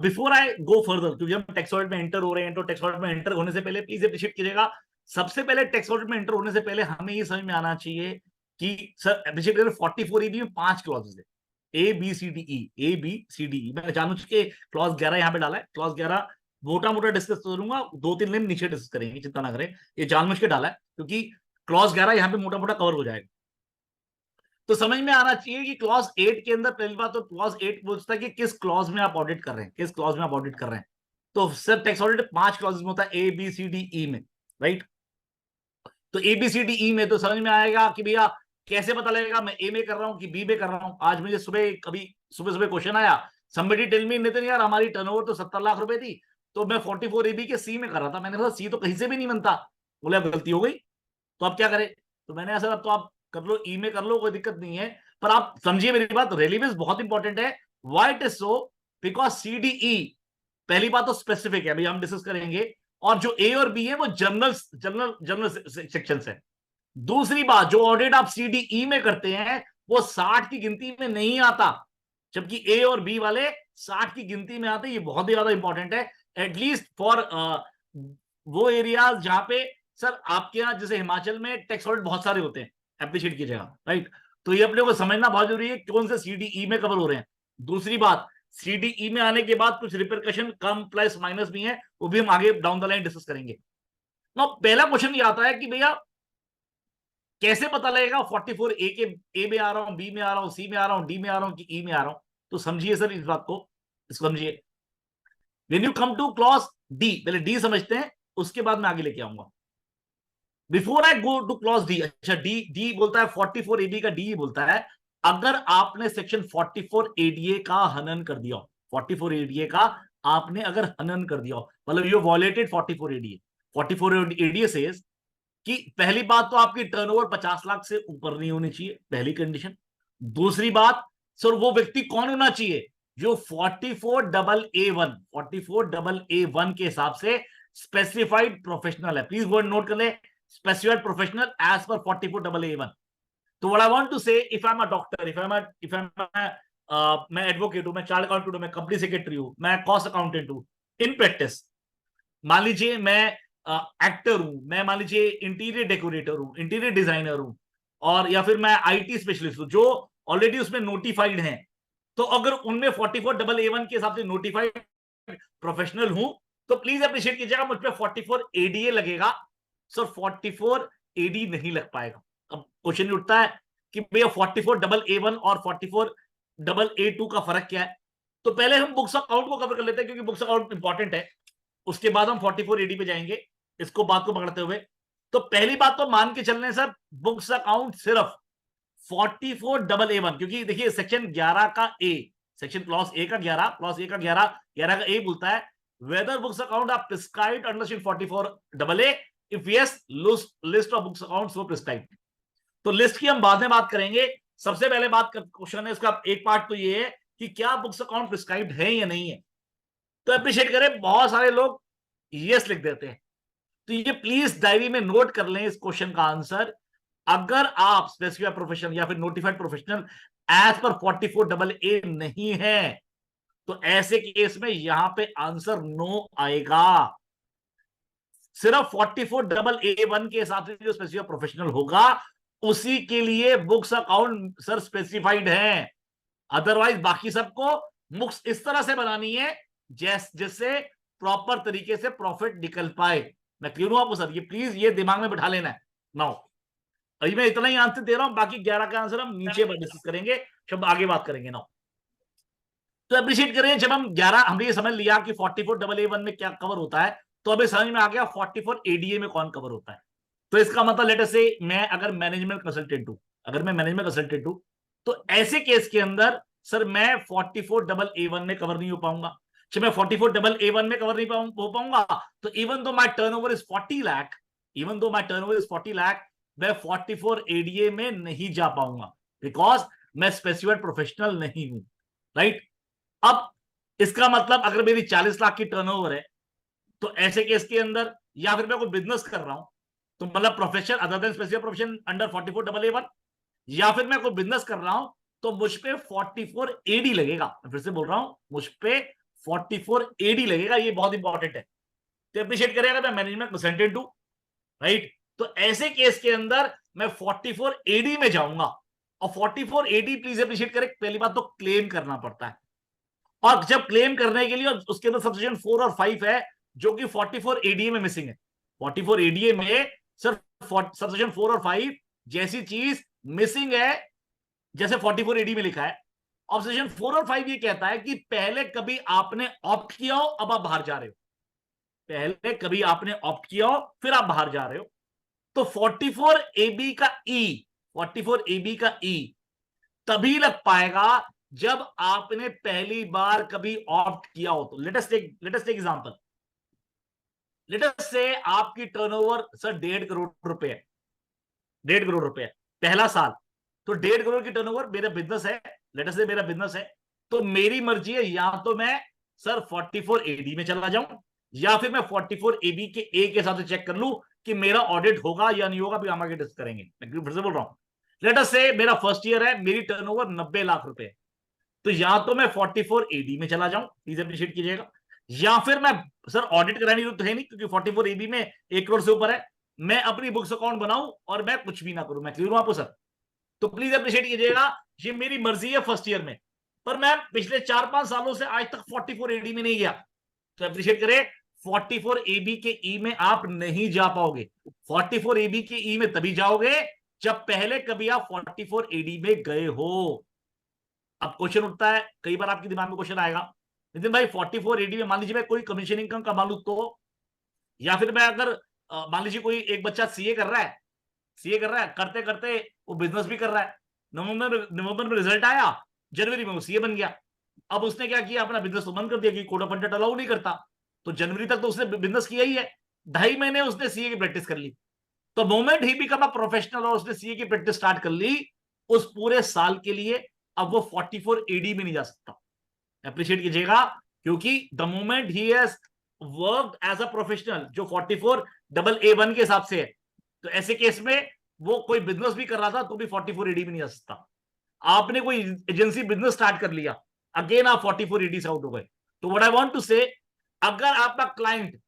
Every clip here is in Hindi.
बिफोर आई गो फर्दर, क्योंकि हम टैक्स ऑडिट में एंटर हो रहे हैं, तो टैक्स ऑडिट में एंटर होने से पहले प्लीज अप्रिशिएट कीजिएगा, सबसे पहले टैक्स ऑडिट में एंटर होने से पहले हमें ये समझ में आना चाहिए कि सर अप्रिशिएट करें 44 में 5 क्लॉजेस है, A B C D E, A B C D E. मैं जानूं के क्लॉज 11 यहाँ पे डाला है, क्लॉज 11 मोटा मोटा डिस्कस करूंगा, 2-3 लाइन नीचे डिस्कस करेंगे, चिंता ना करें, ये जानबूझ के डाला है क्योंकि क्लॉज 11 यहाँ पे मोटा मोटा कवर हो जाएगा। तो समझ में आना चाहिए कि क्लॉज 8 के अंदर पहली बात तो क्लॉज 8 पूछता है कि किस क्लॉज में आप ऑडिट कर रहे हैं, किस क्लॉज में आप ऑडिट कर रहे हैं। तो सर टैक्स ऑडिट 5 क्लॉज में होता है, ए बी सी डी ई में, राइट। तो ए बी सी डी ई में तो समझ में आएगा कि भैया कैसे पता लगेगा मैं ए में कर रहा हूं कि बी में कर रहा हूं। आज मुझे सुबह सुबह क्वेश्चन आया, समबडी टेल मी नितिन यार हमारी टर्नओवर तो 70 लाख रुपए थी, तो मैं 44 ए बी के सी में कर रहा था। मैंने कहा सी तो कहीं से भी नहीं बनता। बोले अब गलती हो गई तो अब क्या करें, तो मैंने ऐसा, अब तो आप कर लो, ई में कर लो, कोई दिक्कत नहीं है। पर आप समझिए मेरी बात, रेलिवेंस बहुत इंपॉर्टेंट है। Why it is so, because C D E पहली बात तो स्पेसिफिक है, अभी हम डिस्कस करेंगे, और जो ए और बी है वो जनरल जनरल जनरल सेक्शन है। दूसरी बात, जो ऑडिट आप सी डी ई में करते हैं वो 60 की गिनती में नहीं आता, जबकि ए और बी वाले 60 की गिनती में आते हैं। ये बहुत ही ज्यादा इंपॉर्टेंट है, एटलीस्ट फॉर वो एरियाज जहां पे सर आपके यहाँ जैसे हिमाचल में टैक्स ऑडिट बहुत सारे होते हैं, एप्रिशिएट कीजिएगा, राइट। तो ये अपने को समझना बहुत जरूरी है कौन से सीडीई में कवर हो रहे हैं। दूसरी बात, सीडीई में आने के बाद कुछ रिपरकशन कम प्लस माइनस भी है, वो भी हम आगे डाउन द लाइन डिस्कस करेंगे। ना पहला क्वेश्चन ये आता है कि भैया कैसे पता लगेगा 44 ए के ए में आ रहा हूं, बी में आ रहा हूं, सी में आ रहा हूं, डी में आ रहा हूं कि ई में आ रहा हूं। तो समझिए सर इस बात को, इसको समझिए। When you come two clause D, पहले डी समझते हैं, उसके बाद मैं आगे लेके आऊंगा। Before I go two clause D, अच्छा डी डी बोलता है 44 एडी का, डी बोलता है अगर आपने सेक्शन 44 एडीए का हनन कर दिया, 44 एडीए का आपने अगर हनन कर दिया, मतलब यू वॉलेटेड 44 एडीए। 44 एडीए से कि पहली बात तो आपकी टर्नओवर 50 लाख से ऊपर नहीं होनी चाहिए, पहली कंडीशन। दूसरी बात सर वो व्यक्ति कौन होना चाहिए जो 44AA1 के हिसाब से स्पेसिफाइड प्रोफेशनल है। प्लीज वर्ड नोट कर ले, specified professional as per 44AA1। तो what I want to say, if I am a doctor, मैं एडवोकेट हूं, मैं चार्ट अकाउंटेंट हूं, मैं कंपनी सेक्रेटरी हूं, मैं कॉस्ट अकाउंटेंट हूं इन प्रैक्टिस, मान लीजिए मैं एक्टर हूं, मैं मान लीजिए इंटीरियर डेकोरेटर हूं, इंटीरियर डिजाइनर हूं, और या फिर मैं आईटी स्पेशलिस्ट हूं जो ऑलरेडी उसमें नोटिफाइड हैं। तो अगर उनमें 44AA1 के हिसाब से नोटिफाइड प्रोफेशनल हूं तो प्लीज अप्रिशिएट कीजिएगा मुझ पे 44 एडीए लगेगा। सर 44 एडी नहीं लग पाएगा। अब क्वेश्चन उठता है कि भैया 44AA1 और 44AA2 का फर्क क्या है। तो पहले हम बुक्स अकाउंट को कवर कर लेते हैं क्योंकि बुक्स अकाउंट इंपॉर्टेंट है, उसके बाद हम 44 एडी पे जाएंगे, इसको बात को पकड़ते हुए। तो पहली बात तो मान के चलने सर बुक्स अकाउंट सिर्फ 44AA1, क्योंकि देखिए सेक्शन 11 का ए, सेक्शन क्लॉज ए का 11, क्लॉज ए का 11 11 का ए बोलता है whether books account are prescribed under section 44AA, if yes list of books accounts वो प्रिस्क्राइब्ड। तो लिस्ट की हम बाद में बात करेंगे, सबसे पहले बात क्वेश्चन है इसका एक पार्ट तो ये है कि क्या बुक्स अकाउंट प्रिस्क्राइब्ड है या नहीं है। तो अप्रिशिएट करें, बहुत सारे लोग यस लिख देते हैं, तो ये प्लीज डायरी में नोट कर लें इस क्वेश्चन का आंसर। अगर आप स्पेसिफाइड प्रोफेशनल या फिर नोटिफाइड प्रोफेशनल एज पर 44AA नहीं है तो ऐसे केस में यहां पे आंसर नो आएगा। सिर्फ 44AA1 के हिसाब से जो स्पेसिफाइड प्रोफेशनल होगा उसी के लिए बुक्स अकाउंट सर स्पेसिफाइड है। अदरवाइज बाकी सबको बुक्स इस तरह से बनानी है जिससे प्रॉपर तरीके से प्रॉफिट निकल पाए। मैं क्लियर हूं आपको सर, ये प्लीज ये दिमाग में बिठा लेना है। नाउ अभी मैं इतना ही आंसर दे रहा हूं, बाकी 11 का आंसर हम नीचे डिस्कस करेंगे जब आगे बात करेंगे। नाउ तो अप्रिशिएट करें, जब हम 11 हमने ये समझ लिया कि 44AA1 में क्या कवर होता है, तो अभी समझ में आ गया 44 एडीए में कौन कवर होता है। तो इसका मतलब लेटर से मैं अगर मैनेजमेंट कंसल्टेंट हूं, अगर मैं मैनेजमेंट कंसल्टेंट हूं तो ऐसे केस के अंदर सर मैं 44AA1 में कवर नहीं हो पाऊंगा। जब मैं 44AA1 में कवर नहीं हो पाऊंगा तो even though my turnover is 40 lakh, even though my turnover is 40 lakh, मैं 44 एडीए में नहीं जा पाऊंगा बिकॉज मैं स्पेसिफाइड प्रोफेशनल नहीं हूं, राइट। अब इसका मतलब अगर मेरी 40 लाख की टर्नओवर है तो ऐसे केस के अंदर, या फिर मैं कोई बिजनेस कर रहा हूं तो मतलब profession other than specific profession under 44AA1, या फिर मैं कोई बिजनेस कर रहा हूं तो मुझ पे 44 एडी लगेगा। मैं फिर से बोल रहा हूं, मुझ पे 44 एडी लगेगा, ये बहुत इंपॉर्टेंट है। तो अप्रिशिएट करेगा मैं मैनेजमेंट कंसल्टेंट हूं, राइट। तो ऐसे केस के अंदर मैं 44 एडी में जाऊंगा, और 44 एडी प्लीज अप्रिशिएट करें, पहली बात तो क्लेम करना पड़ता है, और जब क्लेम करने के लिए उसके अंदर सबसेक्शन 4 और 5 है जो कि 44 एडीए में मिसिंग है। 44 एडीए में सर सबसेक्शन 4 और 5 जैसी चीज मिसिंग है जैसे 44 एडी में लिखा है। ऑब्जेक्शन 4 और 5 ये कहता है कि पहले कभी आपने ऑप्ट किया हो, अब आप बाहर जा रहे हो, पहले कभी आपने ऑप्ट किया हो फिर आप बाहर जा रहे हो। तो 44 एबी का ई, 44 एबी का ई तभी लग पाएगा जब आपने पहली बार कभी ऑप्ट किया हो। तो let us take example. Let अस से आपकी टर्नओवर सर 1.5 करोड़ रुपए है, 1.5 करोड़ रुपए है पहला साल। तो 1.5 करोड़ की टर्नओवर मेरा बिजनेस है, लेट अस से मेरा बिजनेस है, तो मेरी मर्जी है या तो मैं सर 44 एडी में चला जाऊं, या फिर मैं 44 एबी के ए के साथ चेक कर लूं कि मेरा ऑडिट होगा या नहीं होगा, फिर हम आगे डिस्कस करेंगे। मैं फिर से बोल रहा हूं, लेट अस से मेरा फर्स्ट ईयर है, मेरी टर्नओवर 90 लाख रुपए है, तो या तो मैं 44 एडी में चला जाऊं, प्लीज अप्रिशिएट कीजिएगा, या फिर मैं सर ऑडिट करानी तो है नहीं क्योंकि 44 एबी में 1 करोड़ से ऊपर है, मैं अपनी बुक्स अकाउंट बनाऊं और मैं कुछ भी ना करूं। मैं क्लियर हूं आपको सर? तो प्लीज अप्रिशिएट कीजिएगा, ये मेरी मर्जी है फर्स्ट ईयर में, पर मैं पिछले 4-5 सालों से आज तक 44 एडी में नहीं गया। तो अप्रिशिएट करें, 44 एबी के ई में आप नहीं जा पाओगे। 44 एबी के ई में तभी जाओगे जब पहले कभी आप 44 एडी में गए हो। अब क्वेश्चन उठता है, कई बार आपके दिमाग में क्वेश्चन आएगा, नितिन भाई 44 एडी में मान लीजिए मैं कोई कमीशन इनकम कमा लूं तो, या फिर मैं अगर मान लीजिए कोई एक बच्चा सीए कर रहा है, सीए कर रहा है, करते करते वो बिजनेस भी कर रहा है, नवंबर में रिजल्ट आया, जनवरी में वो सीए बन गया। अब उसने क्या किया, अपना बिजनेस तो बंद कर दिया कि कोड ऑफ कंडक्ट अलाउ नहीं करता, तो जनवरी तक तो उसने बिजनेस किया ही है, 2.5 महीने उसने सीए की प्रैक्टिस कर ली। तो moment he become a professional और उसने सीए की प्रैक्टिस स्टार्ट कर ली, उस पूरे साल के लिए अब वो 44 एडी में नहीं जा सकता। अप्रिशिएट कीजिएगा, क्योंकि the moment he has worked as a professional, जो 44 डबल A1 के हिसाब से है, तो ऐसे केस में वो कोई बिजनेस भी कर रहा था तो भी 44 एडी में नहीं जा सकता। आपने कोई एजेंसी बिजनेस स्टार्ट कर लिया, अगेन आप 44 एडी से आउट हो गए। तो व्हाट आई वांट टू से, अगर आपका क्लाइंट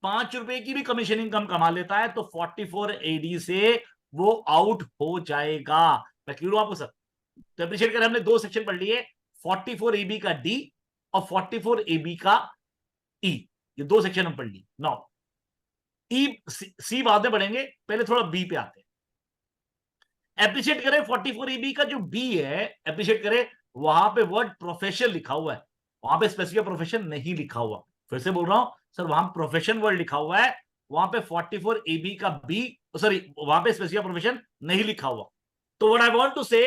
5 रुपए की भी कमीशन इनकम कमा लेता है तो 44 एडी से वो आउट हो जाएगा। मैं क्लियर हूं आपको सर? तो अप्रिशिएट करें, हमने 2 सेक्शन पढ़ लिए, 44 एबी का डी और 44 एबी का ई, ये 2 सेक्शन हम पढ़ लिए। नाउ ई सी बाद में पढ़ेंगे, पहले थोड़ा बी पे आते हैं। अप्रिशिएट करें 44 एबी का जो बी है, अप्रिशिएट करें, वहां पे वर्ड प्रोफेशन लिखा हुआ है, वहां पे स्पेसिफिक प्रोफेशन नहीं लिखा हुआ। फिर से बोल रहा हूं सर, वहां प्रोफेशन वर्ड लिखा हुआ है, वहां पे 44 एबी का बी, सॉरी वहां पे स्पेसिफिक प्रोफेशन नहीं लिखा हुआ। तो व्हाट आई वांट टू से,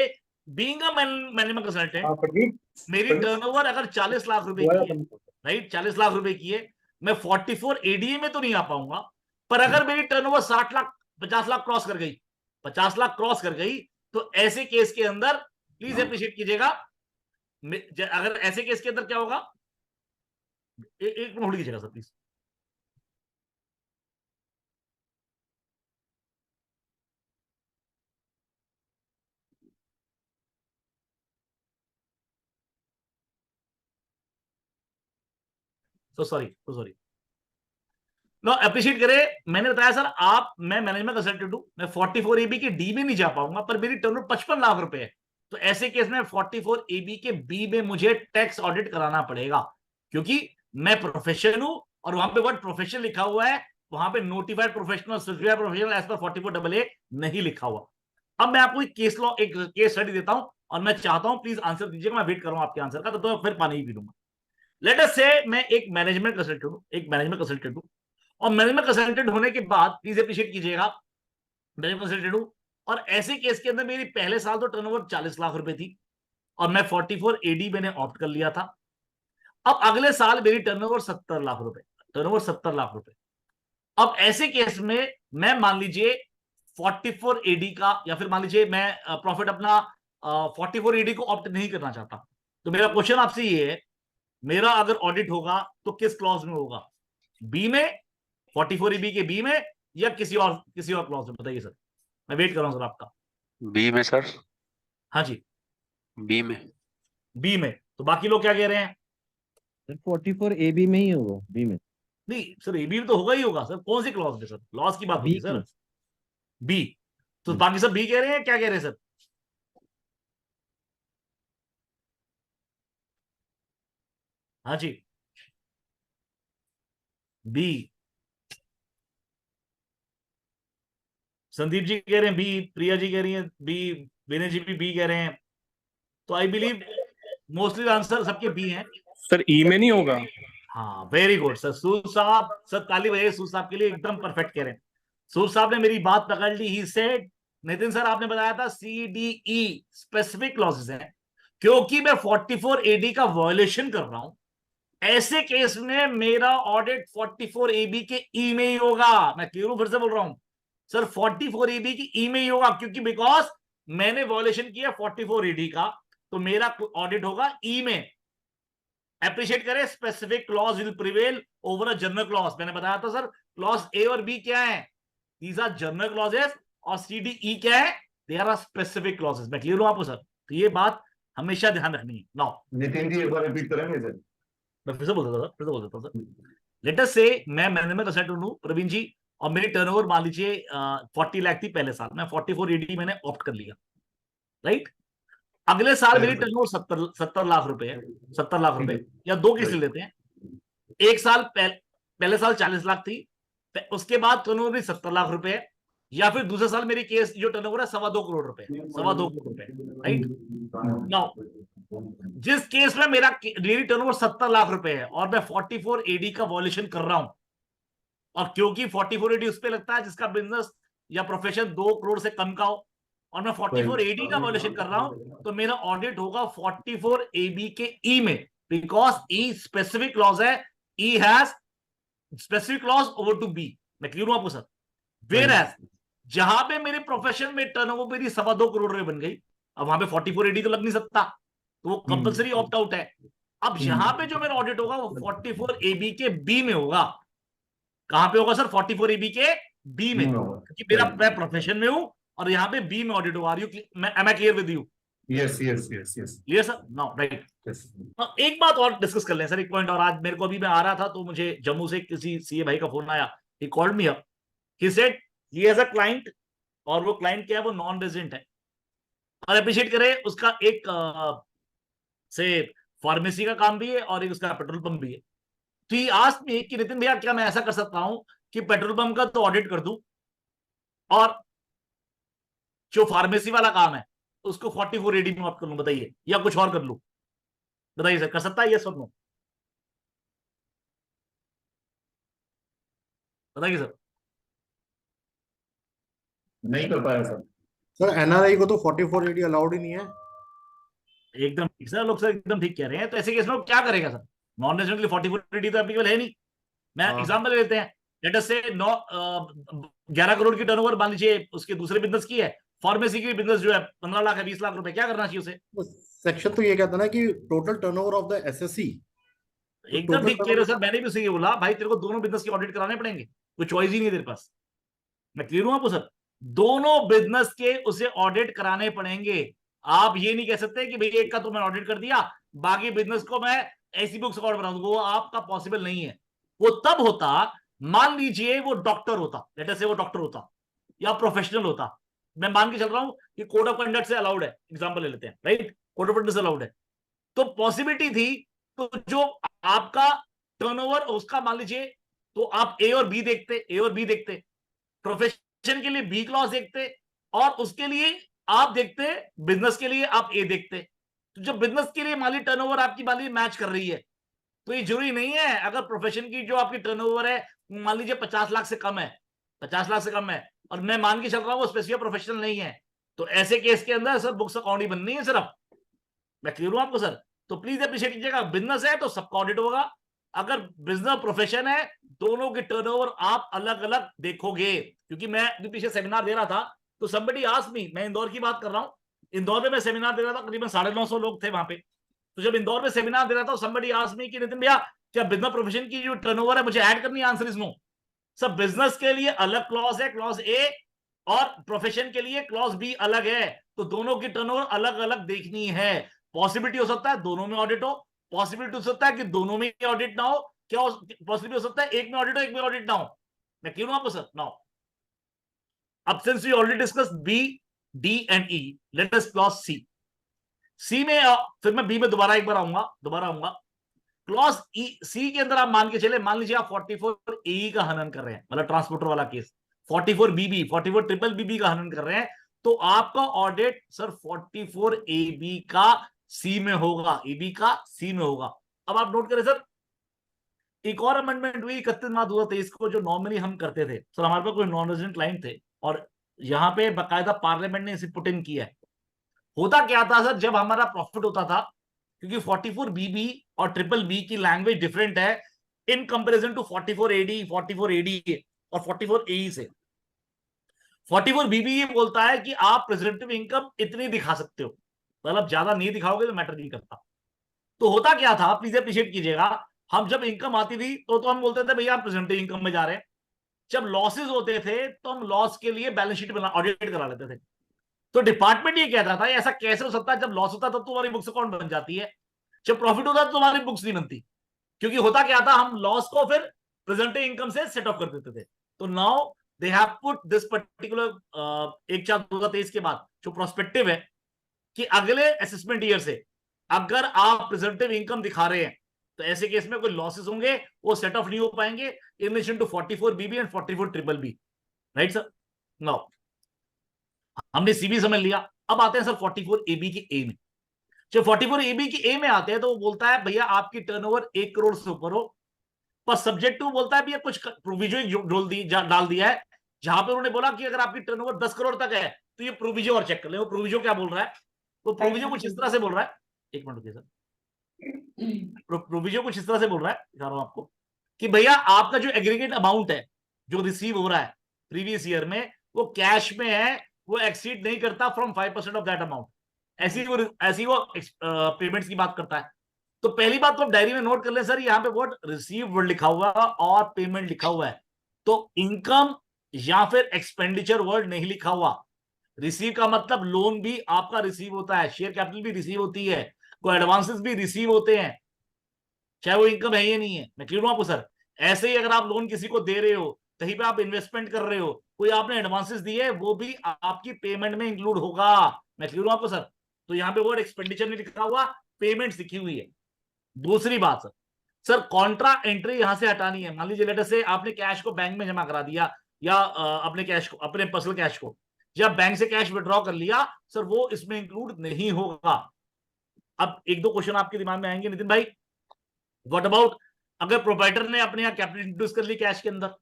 बीइंग अ मैनेजमेंट कंसल्टेंट, मेरी टर्नओवर अगर 40 लाख रुपए की है, राइट, 40 लाख रुपए की है, मैं 44 एडीए में तो नहीं आ पाऊंगा, पर अगर मेरी टर्नओवर 60 लाख 50 लाख क्रॉस कर गई, 50 लाख क्रॉस कर गई, तो ऐसे केस के अंदर प्लीज अप्रिशिएट कीजिएगा, अगर ऐसे केस के अंदर क्या होगा, एक मिनट होल्ड कीजिएगा sir please. So sorry no, appreciate करें, मैंने बताया सर आप, मैं मैनेजमेंट कंसल्टेंट हूं, मैं 44 एबी के डी में नहीं जा पाऊंगा, पर मेरी टर्नओवर 55 लाख रुपए है, तो ऐसे केस में 44 एबी के बी में मुझे टैक्स ऑडिट कराना पड़ेगा, क्योंकि मैं प्रोफेशन हूं और वहां पे वर्ड प्रोफेशन लिखा हुआ है, वहां पे notified professional, certified professional as per 44 double A नहीं लिखा हुआ। अब मैं आपको एक केस लॉ, एक केस स्टडी देता हूं, और मैं चाहता हूं प्लीज आंसर दीजिएगा, मैं वेट कर रहा हूं आपके आंसर का, तो फिर पानी ही पी लूंगा। लेट अस से मैं एक मैनेजमेंट कंसल्टेंट हूं, एक मैनेजमेंट कंसल्टेंट हूं, और मैनेजमेंट कंसल्टेंट होने के बाद प्लीज अप्रिशिएट कीजिएगा, मैनेजमेंट कंसल्टेंट हूं, और ऐसे केस के अंदर मेरी पहले साल तो टर्नओवर 40 लाख रुपए थी, और मैं 44 एडी मैंने ऑप्ट कर लिया था। अब अगले साल मेरी टर्नओवर 70 लाख रुपए, टर्नओवर 70 लाख रुपए। अब ऐसे केस में मैं मान लीजिए 44 एडी का, या फिर मान लीजिए मैं प्रॉफिट अपना 44 एडी को ऑप्ट नहीं करना चाहता, तो मेरा क्वेश्चन आपसे ये है, मेरा अगर ऑडिट होगा तो किस क्लॉज में होगा, बी में, 44 एबी के बी में, या किसी और क्लॉज में? बताइए सर, मैं वेट कर रहा हूं सर आपका। बी में सर। हाँ जी, बी में। बी में। तो बाकी लोग क्या कह रहे हैं? सर 44 AB में ही होगा, बी में? नहीं सर, ए बी में तो होगा ही होगा सर। कौन सी क्लॉज में सर, लॉस की बात बी होगी में। सर। बी। तो बाकी सब बी कह रहे हैं, क्या कह रहे हैं सर? हाँ जी, बी। संदीप जी कह रहे हैं बी, प्रिया जी कह रही हैं बी, विनय जी भी बी कह रहे हैं। तो आई बिलीव मोस्टली आंसर सबके बी हैं। सर ई में नहीं होगा? हाँ वेरी गुड सर, सूद साहब, सर ताली बजाइए सूद साहब के लिए, एकदम परफेक्ट कह रहे हैं। सूद साहब ने मेरी बात पकड़ ली। ही सेड, नितिन सर आपने बताया था C D E specific clauses हैं, क्योंकि मैं 44 एडी का वायोलेशन कर रहा हूं, ऐसे केस में मेरा ऑडिट 44 एबी के ई में ही होगा। मैं क्लियर हूं, फिर से बोल रहा हूं सर, 44 एबी की ई में ही होगा, क्योंकि बिकॉज मैंने वायोलेशन किया 44 एडी का, तो मेरा ऑडिट होगा ई में। अप्रिशिएट करें, specific clause will prevail over a general clause. मैंने बताया था सर, क्लॉज ए और बी क्या है, दीज आर जनरल क्लॉजेस, और सी डी ई क्या है, दे आर स्पेसिफिक क्लॉजेस। मैं क्लियर हूं आपको सर? तो ये बात हमेशा ध्यान रखनी है। नाउ नितिन जी एक बार रिपीट करेंगे सर? मैं फिर से बोल देता था, फिर से बोल देता हूं सर। लेट अस से मैं मैनेजमेंट असेट हूं प्रवीण जी, और मेरी टर्नओवर मान लीजिए 40 लाख थी पहले साल, मैं 44 एडी मैंने ऑप्ट कर लिया, राइट। अगले साल मेरी टर्नओवर 70 लाख रुपए है, 70 लाख रुपए, या दो केस ले लेते हैं। एक साल पहले साल 40 लाख थी, उसके बाद टर्नओवर भी 70 लाख रुपए है, या फिर दूसरे साल मेरी केस जो टर्नओवर है 2.25 करोड़ रुपए, 2.25 करोड़ रुपए, राइट। नाउ जिस केस में मेरी टर्नओवर 70 लाख रुपए है और मैं 44 एडी का वॉल्यूशन कर रहा हूं, और क्योंकि 44 एडी उस पर लगता है जिसका बिजनेस या प्रोफेशन 2 करोड़ से कम का हो, और मैं 44 एडी का वॉल्यूशन कर रहा हूं, तो मेरा ऑडिट होगा 44 एबी के ई में, बिकॉज ई स्पेसिफिक क्लॉज है, E has specific clause over to be. मैं क्लियर हूं आपको सर? वेयर एज जहां पे मेरे प्रोफेशन में टर्नओवर मेरी 2.25 करोड़ रुपए बन गई, अब वहां पे 44 एडी तो लग नहीं सकता, तो वो कंपल्सरी ऑप्ट आउट है। अब यहां पे जो मेरा ऑडिट होगा वो 44 एबी के बी में होगा। कहां पे होगा सर? 44 एबी के बी में, क्योंकि मेरा मैं प्रोफेशन में हूं, और यहां पे बी में ऑडिट होगा। Are you, am I clear with you? Yes yes yes yes clear sir? Now right. एक बात और डिस्कस कर लें सर, एक पॉइंट और। आज मेरे को अभी मैं आ रहा था तो मुझे जम्मू से किसी सीए भाई का फोन आया, he called me up, he said he has a client, और वो क्लाइंट क्या है, वो नॉन रेजिडेंट है, और अप्रिशिएट करें उसका एक से फार्मेसी का काम भी है और एक उसका पेट्रोल पंप भी है। तो ही आस्क्ड मी कि नितिन भैया क्या मैं ऐसा कर सकता हूं कि पेट्रोल पंप का तो ऑडिट कर दूं, और जो फार्मेसी वाला काम है उसको 44 एडी में ऑप्ट कर लूं, बताइए, या कुछ और कर लूं? बताइए सर, कर सकता है ये सब? नो, बताइए सर। नहीं कर पाया सर। सर एनआरआई को तो 44 AD अलाउड ही नहीं है। एकदम ठीक सर, लोग सर एकदम ठीक कह रहे हैं। तो ऐसे केस में वो क्या करेगा सर? नॉन रेजिडेंट के लिए 44 एडी तो एप्लीकेबल है नहीं। मैं एग्जांपल ले लेते हैं, लेट अस से 11 करोड़ की टर्नओवर मान लीजिए उसके दूसरे बिजनेस की है, फार्मेसी की बिजनेस जो है 15 लाख है, 20 लाख रुपए, क्या करना चाहिए उसे? सेक्शन तो ये कहता है ना कि total turnover of the assessee. एकदम ठीक कह रहे हो सर, मैंने भी उसे ये बोला, भाई तेरे को दोनों बिजनेस की ऑडिट कराने पड़ेंगे, कोई चॉइस ही नहीं है तेरे पास। मैं क्लियर हूं आपको सर? दोनों बिजनेस के उसे ऑडिट कराने पड़ेंगे। आप ये नहीं कह सकते कि भैया एक का तो मैं ऑडिट कर दिया, बाकी बिजनेस को मैं ऐसी बुक्स अकाउंट बना दूंगा, वो आपका पॉसिबल नहीं है। वो तब होता, मान लीजिए वो डॉक्टर होता, लेट अस से वो डॉक्टर होता या प्रोफेशनल होता, मैं मान के चल रहा हूं कि कोड ऑफ कंडक्ट से अलाउड है, एग्जांपल ले लेते हैं, राइट, कोड ऑफ कंडक्ट से अलाउड है, तो पॉसिबिलिटी थी, तो जो आपका टर्नओवर उसका मान लीजिए, तो आप ए और बी देखते, ए और बी देखते, प्रोफेशन के लिए बी क्लॉज देखते, और उसके लिए आप देखते, बिजनेस के लिए आप ए देखते। तो जब बिजनेस के लिए माली टर्नओवर आपकी माली मैच कर रही है, तो ये जरूरी नहीं है अगर प्रोफेशन की जो आपकी टर्नओवर है मान लीजिए 50 लाख से कम है, 50 लाख से कम है, और मैं मान के चल रहा हूं वो स्पेसिफिक प्रोफेशनल नहीं है, तो ऐसे केस के अंदर सर बुक्स अकाउंट ही बननी है सिर्फ। मैं क्लियर हूं आपको सर? तो प्लीज अप्रिशिएट कीजिएगा, बिजनेस है तो सबका ऑडिट होगा, अगर बिजनेस प्रोफेशन है दोनों के टर्नओवर आप अलग अलग देखोगे। क्योंकि मैं अभी पीछे सेमिनार दे रहा था, तो somebody asked me, मैं इंदौर की बात कर रहा हूं, इंदौर में मैं सेमिनार दे रहा था, करीबन 950 लोग थे वहां पे। तो जब इंदौर में सेमिनार दे रहा था, somebody asked me कि नितिन भैया क्या बिजनेस प्रोफेशन की जो टर्नओवर है मुझे ऐड करनी है? Answer is no. सब बिजनेस के लिए अलग क्लॉज है, क्लॉज ए, और प्रोफेशन के लिए क्लॉज बी अलग है, तो दोनों की टर्नओवर अलग अलग देखनी है। पॉसिबिलिटी हो सकता है दोनों में ऑडिट हो, पॉसिबिलिटी हो सकता है कि दोनों में ऑडिट ना हो, क्या पॉसिबिलिटी हो सकता है एक में ऑडिट हो एक में ऑडिट ना हो। मैं क्यों आपको सर नाउ, अब since we already discuss B D and E, let us clause C. C में फिर मैं बी में दोबारा एक बार आऊंगा। क्लॉज ई सी के अंदर आप मान के चले, मान लीजिए आप 44 ए का हनन कर रहे हैं, मतलब ट्रांसपोर्टर वाला केस, 44 बीबी 44 ट्रिपल बीबी का हनन कर रहे हैं, तो आपका ऑडिट सर 44 ए बी का सी में होगा, ए बी का सी में होगा। अब आप नोट करें सर, एक और अमेंडमेंट हुई 31 मार्च 2023 को, जो नॉर्मली हम करते थे सर, हमारे पास कोई नॉन रेजिडेंट क्लाइंट थे और यहां पे बाकायदा पार्लियामेंट ने इसे पुट इन किया है। होता क्या था सर, जब हमारा प्रॉफिट होता था, क्योंकि 44 बीबी और ट्रिपल बी की लैंग्वेज डिफरेंट है in comparison to 44 AD, 44 AD और 44 एई से। 44 बीबी ये बोलता है कि आप प्रेजेंटिव इनकम इतनी दिखा सकते हो, मतलब ज्यादा नहीं दिखाओगे तो मैटर नहीं करता। तो होता क्या था, प्लीज अप्रिशिएट कीजिएगा, हम जब इनकम आती थी तो हम बोलते थे भैया आप प्रेजेंटिव इनकम में जा रहे हैं। जब लॉसेज होते थे तो हम लॉस के लिए बैलेंस शीट बना ऑडिट करा लेते थे। तो डिपार्टमेंट ये कहता था ऐसा कैसे हो सकता है, जब लॉस होता है तो तुम्हारी बुक्स अकाउंट बन जाती है, जब प्रॉफिट होता है तो तुम्हारी बुक्स नहीं बनती। क्योंकि होता क्या था, हम लॉस को फिर प्रेजेंटिव इनकम से सेट ऑफ कर देते थे। तो now they have put this particular 1/4/2023 के बाद जो प्रोस्पेक्टिव है कि अगले असेसमेंट ईयर से अगर आप प्रेजेंटिव इनकम दिखा रहे हैं तो ऐसे केस में कोई लॉसेस होंगे वो सेट ऑफ नहीं हो पाएंगे in relation to 44 BB and 44 triple B. Right sir, now हमने सीबी समझ लिया। अब आते हैं सर 44 एबी के ए में। जब 44 एबी के ए में आते हैं तो वो बोलता है भैया आपकी टर्नओवर 1 करोड़ से ऊपर हो, पर सब्जेक्ट टू बोलता है भैया कुछ प्रोविजन डाल दिया है, जहां पर उन्होंने बोला कि अगर आपकी टर्नओवर 10 करोड़ तक है तो ये प्रोविजन और चेक कर ले। वो प्रोविजन क्या बोल रहा है, वो प्रोविजन कुछ इस तरह से बोल रहा है, एक मिनट रुकिए सर, प्रोविजन कुछ इस तरह से बोल रहा है, दिखा रहा हूं आपको, कि भैया आपका जो एग्रीगेट अमाउंट है जो रिसीव हो रहा है प्रीवियस ईयर में वो कैश में है, वो एक्सीड नहीं करता फ्रॉम 5% ऑफ दैट अमाउंट। ऐसी वो पेमेंट्स की बात करता है। तो पहली बात तो आप डायरी में नोट कर लें सर, यहाँ पे वर्ड रिसीव वर्ड लिखा हुआ है और पेमेंट लिखा हुआ है, तो इनकम या फिर एक्सपेंडिचर वर्ड नहीं लिखा हुआ। रिसीव का मतलब लोन भी आपका रिसीव होता है, शेयर कैपिटल भी रिसीव होती है, कोई एडवांसेस भी रिसीव होते हैं, चाहे वो इनकम है या नहीं है। मैं क्लियर हूं आपको सर? ऐसे ही अगर आप लोन किसी को दे रहे हो, कहीं पे आप इन्वेस्टमेंट कर रहे हो, कोई आपने एडवांसेस दिए, वो भी आपकी पेमेंट में इंक्लूड होगा। मैं क्लियर हूं आपको सर? तो यहाँ पे वर्ड एक्सपेंडिचर नहीं लिखा हुआ, पेमेंट लिखी हुई है। दूसरी बात सर कॉन्ट्रा एंट्री यहां से हटानी है। मान लीजिए लेटर से आपने कैश को बैंक में जमा करा दिया, या अपने कैश को, अपने पर्सनल कैश को जब बैंक से कैश विड्रॉ कर लिया सर, वो इसमें इंक्लूड नहीं होगा। अब एक दो क्वेश्चन आपके दिमाग में आएंगे, नितिन भाई व्हाट अबाउट अगर प्रोप्राइटर ने अपने यहाँ कैपिटल इंट्रोड्यूस कर ली कैश के अंदर,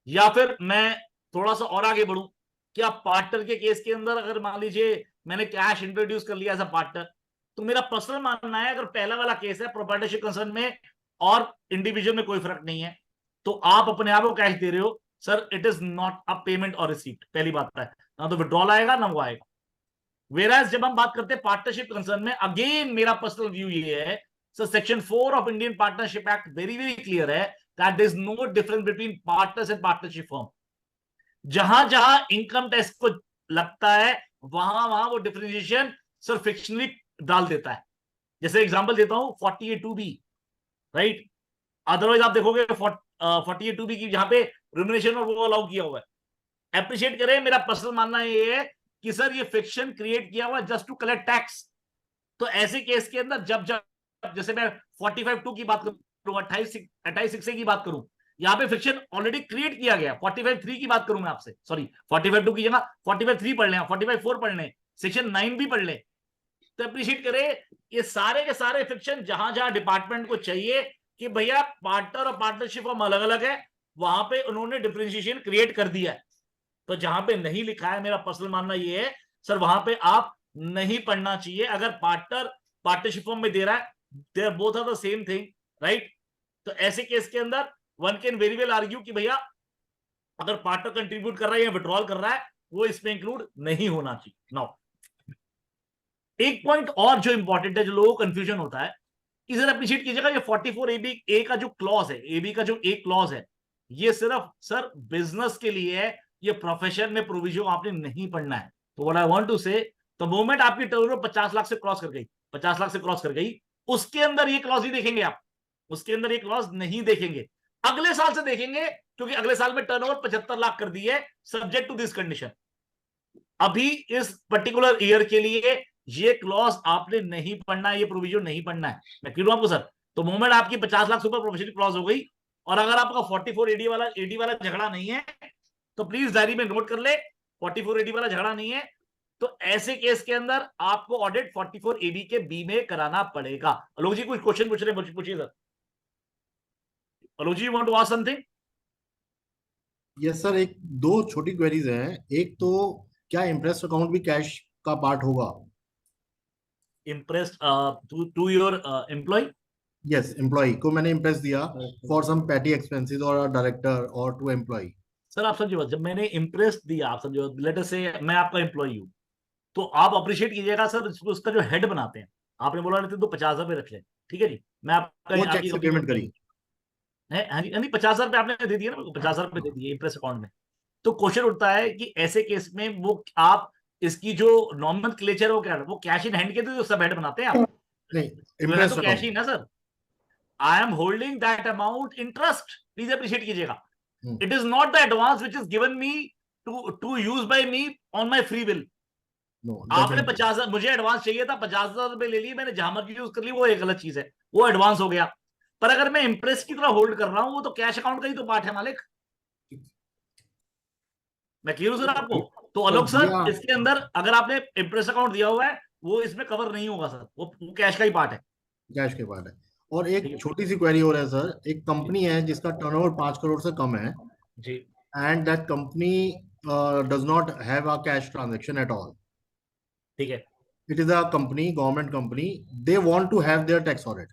या फिर मैं थोड़ा सा और आगे बढ़ूं, क्या पार्टनर के केस के अंदर अगर मान लीजिए मैंने कैश इंट्रोड्यूस कर लिया एज अ पार्टनर, तो मेरा पर्सनल मानना है अगर पहला वाला केस है प्रोप्राइटरशिप कंसर्न में और इंडिविजुअल में कोई फर्क नहीं है, तो आप अपने आप को कैश दे रहे हो sir, it is not a payment और रिसीप्ट। पहली बात है, ना तो विड्रॉल आएगा ना वो आएगा। वेराज जब हम बात करते हैं पार्टनरशिप कंसर्न में, अगेन मेरा पर्सनल व्यू ये है sir, section 4 of Indian partnership act very very clear है that there is no difference between partners and partnership firm. जहां जहां इनकम टैक्स को लगता है वहां वहां वो डिफरेंशिएशन सर फिक्शनली डाल देता है। जैसे एग्जांपल देता हूं 48(2)(b), राइट? अदरवाइज आप देखोगे 48(2)(b) की जहां पे रिम्यूनरेशन और वो अलाउ किया हुआ है। एप्रिशिएट करें, मेरा पर्सनल मानना ये है कि सर ये फिक्शन क्रिएट किया हुआ जस्ट टू कलेक्ट टैक्स। तो ऐसे केस के अंदर जब जैसे मैं 45(2) की बात करूं, 28(6) की बात करूं, यहाँ पे फिक्शन ऑलरेडी क्रिएट किया गया। 45(3) की बात करूं मैं आपसे, सॉरी 45(2) की जगह 45(3) पढ़ लें, 45(4) पढ़ लें, सेक्शन 9 भी पढ़ लें। तो अप्रिशिएट करें, ये सारे के सारे फिक्शन जहां जहां डिपार्टमेंट को चाहिए कि भैया पार्टनर और पार्टनरशिप फॉर्म अलग अलग है, वहां पे उन्होंने डिफरेंशिएशन क्रिएट कर दिया है। तो जहां पे नहीं लिखा है, मेरा पर्सनल मानना ये है सर, वहां पे आप नहीं पढ़ना चाहिए। अगर पार्टनर पार्टनरशिप फॉर्म में दे रहा है, they are both are the same thing, right? तो ऐसे केस के अंदर one can very well argue कि भैया अगर पार्टनर कंट्रीब्यूट कर रहा है या विड्रॉल कर रहा है, वो इसमें इंक्लूड नहीं होना चाहिए। नाउ एक पॉइंट और जो इंपॉर्टेंट है, जो लोगों को कंफ्यूजन होता है, इसे अप्रिशिएट कीजिएगा, ये 44 AB ए का जो क्लॉज है, AB का जो एक क्लॉज है, ये सिर्फ सर बिजनेस के लिए है, ये प्रोफेशन में प्रोविजन आपने नहीं पढ़ना है। तो व्हाट आई वांट टू से, द मोमेंट आपकी टर्नओवर 50 लाख से क्रॉस कर गई, 50 लाख से क्रॉस कर गई, उसके अंदर ये क्लॉज नहीं देखेंगे आप, उसके अंदर ये क्लॉज नहीं देखेंगे, अगले साल से देखेंगे, क्योंकि अगले साल में टर्नओवर 75 लाख कर दी है सब्जेक्ट टू दिस कंडीशन। अभी इस पर्टिकुलर ईयर के लिए ये क्लॉज आपने नहीं पढ़ना है, ये प्रोविजन नहीं पढ़ना है। मैं क्यों आपको सर, तो मोमेंट आपकी 50 लाख सुपर प्रोफेशनल क्लॉज हो गई, और अगर आपका 44 एडी वाला झगड़ा नहीं है तो प्लीज डायरी में नोट कर ले, 44 एडी वाला झगड़ा नहीं है, तो ऐसे केस के अंदर आपको ऑडिट 44 एडी के बी में कराना पड़ेगा। अलोक जी कुछ क्वेश्चन पूछ रहे, पूछिए sir. Alok ji, you want to ask something? Yes sir, एक दो छोटी क्वेरीज हैं। एक तो क्या इंप्रेस अकाउंट भी कैश का पार्ट होगा? Impressed to your employ? Yes, employ को मैंने इम्प्रेस दिया फॉर सम पेटी एक्सपेंसेस और डायरेक्टर और टू एम्प्लॉय। सर आप समझिए बात, जब मैंने इम्प्रेस दिया, आप समझो लेट अस से मैं आपका एम्प्लॉय हूं, तो आप अप्रिशिएट कीजिएगा सर उसका जो हेड बनाते हैं, आपने बोला नहीं तो 50,000 रुपये रख ले, ठीक है जी, मैं आपका वो चेक से पेमेंट करी है, हाँ जी, नहीं 50,000 रुपये आपने दे दिया ना, 50,000 रुपये दे दिए इम्प्रेस अकाउंट में। तो क्वेश्चन उठता है कि ऐसे केस में वो आप इसकी जो नॉमेनक्लेचर वो क्या, वो कैश इन हैंड के तो सब हेड बनाते हैं आप? नहीं, तो इम्प्रेस कैश अकाउंट। ही ना sir, I am holding that amount in trust, please appreciate कीजिएगा। It is not the advance which is given me to use by me on my free will. आपने 50,000, मुझे एडवांस चाहिए था, 50,000 रुपए ले लिए, मैंने जहां मर्जी यूज कर ली, वो एक गलत चीज है, वो एडवांस हो गया। पर अगर मैं इम्प्रेस की तरह होल्ड कर रहा हूं, वो तो कैश अकाउंट का ही तो पार्ट है मालिक। मैं क्लियर हूं सर आपको? तो आलोक सर, इसके अंदर अगर आपने इम्प्रेस अकाउंट दिया हुआ है, वो इसमें कवर नहीं होगा सर, वो कैश का ही पार्ट है। कैश के पार्ट है। और एक छोटी सी क्वेरी हो रहा है सर, एक कंपनी है जिसका टर्नओवर 5 करोड़ से कम है जी, and that company does not have a cash transaction at all. ठीक है, it is a company, government company, they want to have their tax audit.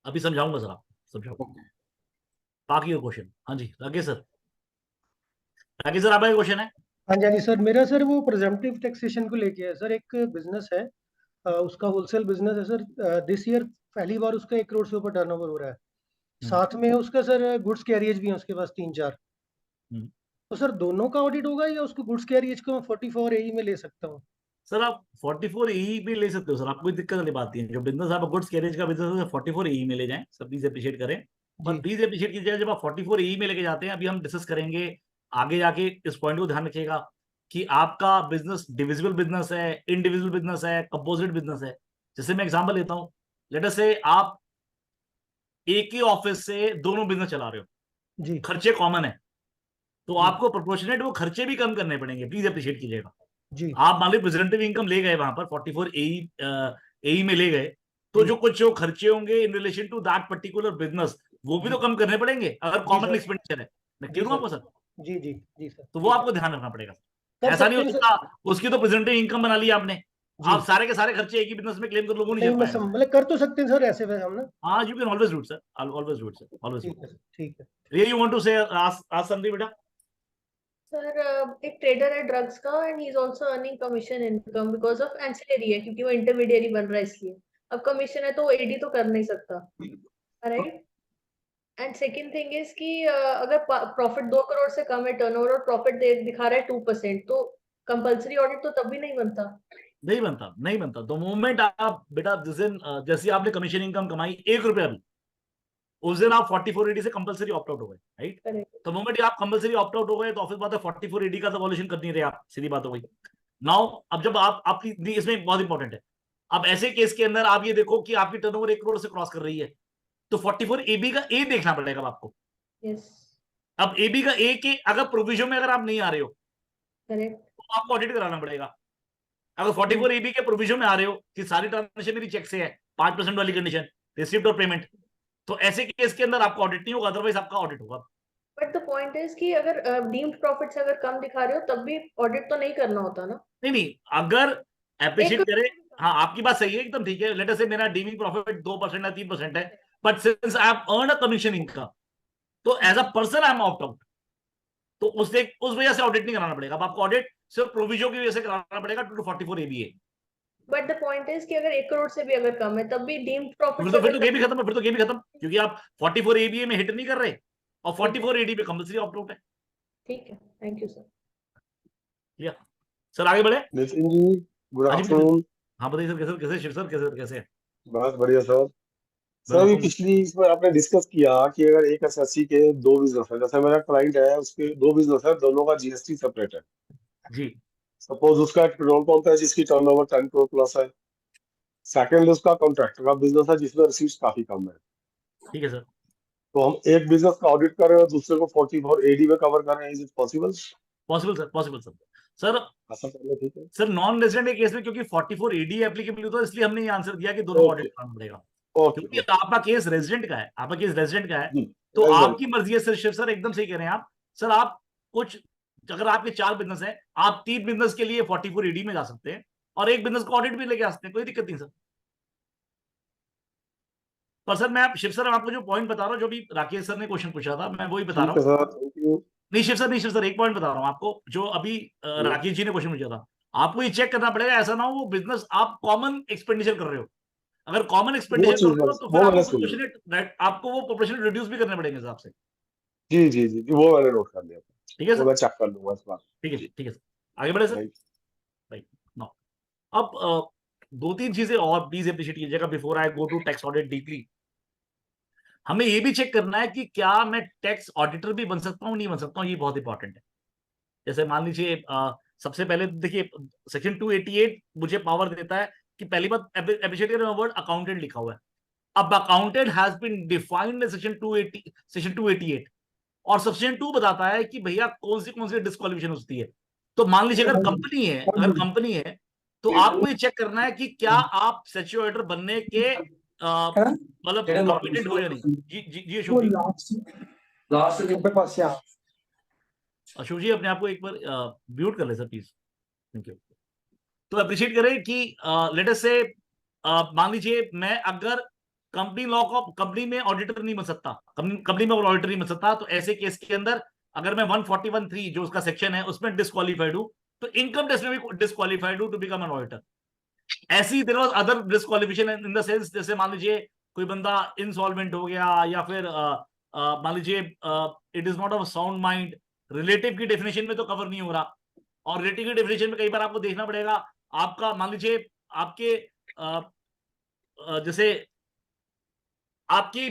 अभी समझाऊंगा सर, आप समझाऊंगा। बाकी और क्वेश्चन, हाँ जी राकेश सर, राकेश सर आपका क्वेश्चन है? हाँ जी, हाँ जी सर, मेरा सर वो प्रेजेंटिव टैक्सेशन को लेके है सर। एक बिजनेस है, उसका होलसेल बिजनेस है सर। दिस ईयर पहली बार उसका 1 करोड़ से ऊपर टर्नओवर हो रहा है। साथ में उसका सर गुड्स कैरियज भी है उसके पास 3-4। तो सर दोनों का ऑडिट होगा या उसको गुड्स कैरियज को मैं 44 AE में ले सकता हूँ? सर आप 44 AE भी ले सकते हो सर, आपको कोई दिक्कत वाली बात नहीं है। जो बिजनेस आप गुड्स कैरेज का बिजनेस है 44 AE में ले जाएं, सब प्लीज अप्रिशिएट करें। पर प्लीज अप्रिशिएट कीजिएगा, जब आप 44 AE में लेके जाते हैं, अभी हम डिस्कस करेंगे आगे जाके, इस पॉइंट को ध्यान रखिएगा कि आपका बिजनेस डिविजिबल बिजनेस है, इंडिविजुअल बिजनेस है, कंपोजिट बिजनेस है। जैसे मैं एग्जांपल लेता हूं, लेट अस से आप एक ही ऑफिस से दोनों बिजनेस चला रहे हो जी खर्चे कॉमन है, तो आपको प्रोपोर्शनेट वो खर्चे भी कम करने पड़ेंगे, प्लीज अप्रिशिएट कीजिएगा। जी आप मान लो प्रेजेंटिव इनकम ले गए वहां पर 44 AE में ले गए, तो जो कुछ जो खर्चे होंगे in relation to that particular business, वो भी तो कम करने पड़ेंगे अगर कॉमन एक्सपेंडिचर है। मैं क्लियर हूं आपको सर? जी जी जी सर, तो वो आपको ध्यान रखना पड़ेगा। कर ऐसा नहीं हो सकते हैं सकता उसकी तो प्रेजेंटिव इनकम बना ली आपने, जी। आप सारे के सारे खर्चे एक ही बिजनेस में क्लेम कर लो, वो नहीं नहीं, चल मैं पाएगा। मतलब कर तो सकते हैं सर ऐसे वैसे हम ना। हाँ, you can always do it sir, always do it sir, always. ठीक है, ठीक है। रिया, यू वांट टू से आस्क समथिंग बेटा? सर एक ट्रेडर है ड्रग्स का and he is also earning commission income because of ancillary है, क्योंकि वो इंटरमीडियरी बन रहा है इसलिए। अब कमीशन है तो वो एडी तो कर नहीं सकता, right? And second thing is कि अगर प्रॉफिट 2 करोड़ से कम है टर्नओवर और प्रॉफिट दिखा रहा है 2%, तो कंपलसरी ऑडिट तो तब भी नहीं बनता। नहीं बनता, नहीं बनता। तो मोमेंट आप बेटा जिस दिन जैसे आपने कमीशन इनकम कमाई 1 रुपया भी, उस दिन आप 44 AD से कंपलसरी ऑप्ट आउट हो गए, राइट? करेक्ट। तो मोमेंट आप कंपलसरी ऑप्ट आउट हो गए, तो ऑफिस बात है 44 AD का तो वॉल्यूशन कर नहीं रहे आप, सीधी बात हो गई। नाउ अब जब आप आपकी इसमें बहुत इंपॉर्टेंट है, अब ऐसे केस के अंदर आप ये देखो कि आपकी टर्नओवर 1 करोड़ से क्रॉस कर रही है, तो 44 AB का ए देखना पड़ेगा आपको। यस, अब AB का ए के अगर प्रोविजन में अगर आप नहीं आ रहे हो, करेक्ट। तो आपको ऑडिट कराना पड़ेगा। अगर 44 AB के प्रोविजन में आ रहे हो कि सारी ट्रांजेक्शन मेरी चेक से है, 5% वाली कंडीशन, रिसिप्ट और पेमेंट, तो ऐसे केस के अंदर आपका ऑडिट नहीं होगा, अदरवाइज आपका ऑडिट होगा। बट द पॉइंट इज कि अगर डीम्ड प्रॉफिट से अगर कम दिखा रहे हो तब भी ऑडिट तो नहीं करना होता ना? नहीं, अगर एप्रिशिएट एक- करें, हाँ आपकी बात सही है, एकदम ठीक है। लेट अस से मेरा डीमिंग प्रॉफिट 2% या 3% है, but since I have earn a commission income, तो as a person I am opt out, तो उस वजह से ऑडिट नहीं कराना पड़ेगा। अब आपको ऑडिट सिर्फ प्रोविजन की वजह से कराना पड़ेगा, 44 ABA। But the point is कि अगर 1 करोड़ से भी अगर कम है तब भी डीम्ड प्रॉफिट फिर तो गेम ही खत्म है, फिर तो गेम ही खत्म, क्योंकि आप 44 ABA में हिट नहीं कर रहे और 44 AD पे कंपलसरी ऑप्ट आउट है। ठीक है, थैंक यू सर। सर आगे बढ़े। नितिन जी, गुड हाँ जी, आफ्टरनून। हाँ बताइए सर, कैसे कैसे शिव सर, कैसे कैसे? बस बढ़िया सर। सर अभी बिल्कुल पिछली इसमें आपने डिस्कस किया कि अगर एक एसएससी के दो बिजनेस है, जैसे मेरा क्लाइंट है उसके दो बिजनेस है, दोनों का जीएसटी सेपरेट है। जी। सपोज उसका एक पेट्रोल पंप है जिसकी टर्नओवर 10 करोड़ प्लस है। सेकंड उसका कॉन्ट्रैक्टर का बिजनेस है जिसमें रिसीव्स काफी कम है। ठीक है सर। तो हम एक बिजनेस का ऑडिट कर रहे हैं और दूसरे को 44 एडी में कवर कर रहे हैं। Is it possible? Possible sir, possible sir. Sir ऐसा करना ठीक है? सर नॉन रेजिडेंट के केस में क्योंकि 44 एडी एप्लीकेबल होता है, इसलिए हमने ये आंसर दिया कि दोनों ओके ऑडिट करना पड़ेगा। ओके क्योंकि ओके आपका केस रेजिडेंट का है, आपका केस रेजिडेंट का है, जी तो रेजिडेंट आपकी मर्जी है सर। शिव सर एकदम सही कह रहे हैं आप। सर आप कुछ, अगर आपके 4 बिजनेस है, आप 3 बिजनेस के लिए 44 एडी में जा सकते हैं और एक बिजनेस को ऑडिट भी लेके आ सकते हैं, कोई दिक्कत नहीं सर। पर सर मैं शिव सर आपको जो पॉइंट बता रहा हूँ, जो भी राकेश सर ने क्वेश्चन पूछा था, मैं वही बता रहा ठीक है हूँ। Sir, thank you. नहीं शिव सर, नहीं शिव सर, एक पॉइंट बता रहा हूँ आपको, जो अभी राकेश जी ने क्वेश्चन पूछा था, आपको ये चेक करना पड़ेगा, ऐसा ना हो वो बिजनेस आप कॉमन एक्सपेंडिचर कर रहे हो। अगर कॉमन वो एक्सपेंडिचर कर चीज रहे हो तो वो फिर मैंने आपको सुनी। प्रोपोर्शनेट, आपको वो प्रोपोर्शनेट रिड्यूस भी करने पड़ेंगे हिसाब से। जी जी जी जी, वो मैंने नोट कर लिया। ठीक है वो सर, मैं चेक कर लूंगा इस बार। ठीक है जी ठीक है सर, आगे बढ़े सर। थैंक राइट नाउ, अब 2-3 चीजें और प्लीज अप्रिशिएट कीजिएगा before I go to tax audit deeply. हमें ये भी चेक करना है कि क्या मैं टैक्स ऑडिटर भी बन सकता हूँ, नहीं बन सकता हूँ, ये बहुत इंपॉर्टेंट है। जैसे मान लीजिए सबसे पहले तो देखिए सेक्शन 288 मुझे पावर देता है कि पहली बात अप्रिशिएट करें, वर्ड अकाउंटेंट लिखा हुआ है। अब accountant has been defined in section 288 और सेक्शन 2 बताता है कि भैया कौन सी डिस्क्वालिफिकेशन होती है। तो मान लीजिए अगर कंपनी है, तो आपको ये चेक करना है कि क्या आप स्टैट्यूटरी ऑडिटर बनने के मतलब कॉम्पिटेंट हो या नहीं। जी जी जी अशोक जी। अशोक जी अपने आप को एक बार म्यूट कर ले सर प्लीज, थैंक यू। तो अप्रिशिएट करें कि लेट अस से मान लीजिए मैं अगर कंपनी लॉ का कंपनी में ऑडिटर नहीं बन सकता, कंपनी में ऑडिटर नहीं बन सकता, तो ऐसे केस के अंदर अगर मैं 141(3) जो उसका सेक्शन है उसमें डिस्क्वालीफाइड हूं, तो इनकम टैक्स में भी डिस्क्वालीफाइड हूं टू बिकम एन ऑडिटर। ऐसी there was other disqualification in the sense, जैसे मान लीजिए कोई बंदा इंसॉल्वेंट हो गया, या फिर मान लीजिए it is not of sound mind, relative की डेफिनेशन में तो कवर नहीं हो रहा। और रिलेटिव की डेफिनेशन में कई बार आपको देखना पड़ेगा, आपका मान लीजिए आपके जैसे आपकी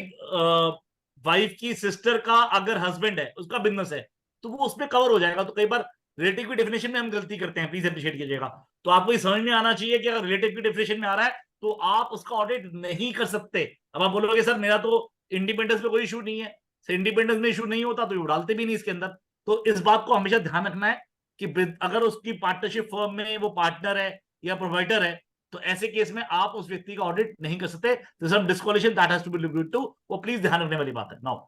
वाइफ की सिस्टर का अगर हस्बैंड है, उसका बिजनेस है, तो वो उसमें कवर हो जाएगा। तो कई बार रिलेटिव की डेफिनेशन में हम गलती करते हैं, प्लीज अप्रिशिएट कीजिएगा। तो आपको ये समझ में आना चाहिए कि अगर रिलेटिव की डेफिनेशन में आ रहा है तो आप उसका ऑडिट नहीं कर सकते। अब आप बोलोगे सर मेरा तो इंडिपेंडेंस में कोई इशू नहीं है, सर इंडिपेंडेंस में इशू नहीं होता तो डालते भी नहीं इसके अंदर। तो इस बात को हमेशा ध्यान रखना है कि अगर उसकी पार्टनरशिप फर्म में वो पार्टनर है या प्रोवाइडर है, तो ऐसे केस में आप उस व्यक्ति का ऑडिट नहीं कर सकते। Disqualification that has to be looked to, वो प्लीज ध्यान रखने वाली बात है। नाउ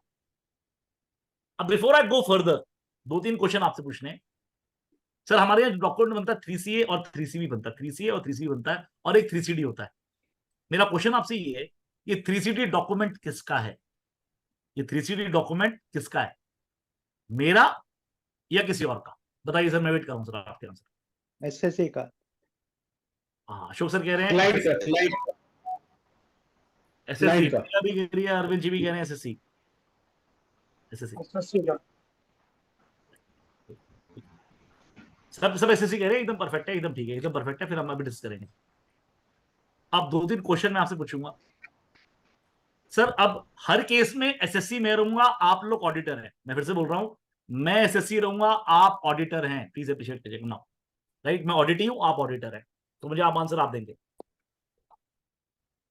अब before I go further, 2-3 question आपसे पूछने हैं। सर हमारे यहाँ डॉक्यूमेंट बनता है 3CA और 3CB बनता है, 3CA और 3CB बनता है, और एक 3CD होता है। मेरा क्वेश्चन आपसे ये है, ये 3CD डॉक्यूमेंट किसका है? ये 3CD डॉक्यूमेंट किसका है, मेरा या किसी और का? बताइए सर, मैं वेट कर रहा हूं सर आपके आंसर। एसएससी का। हाँ अशोक सर कह रहे हैं क्लाइंट का एसएससी, क्लाइंट का भी कह रही है, अरविंद जी भी कह रहे हैं एसएससी। सब एसएससी कह रहे हैं, एकदम परफेक्ट है, एकदम ठीक है, एकदम परफेक्ट है। फिर हम अभी डिस्कस करेंगे। अब 2-3 क्वेश्चन मैं आपसे पूछूंगा सर। अब हर केस में एसएससी मैं रहूंगा, आप लोग ऑडिटर हैं। मैं फिर से बोल रहा हूं, मैं एसएससी रहूंगा, आप ऑडिटर हैं, प्लीज अप्रिशिएट कीजिएगा नाउ। राइट, मैं ऑडिटी हूं, आप ऑडिटर हैं, तो मुझे आप आंसर आप देंगे।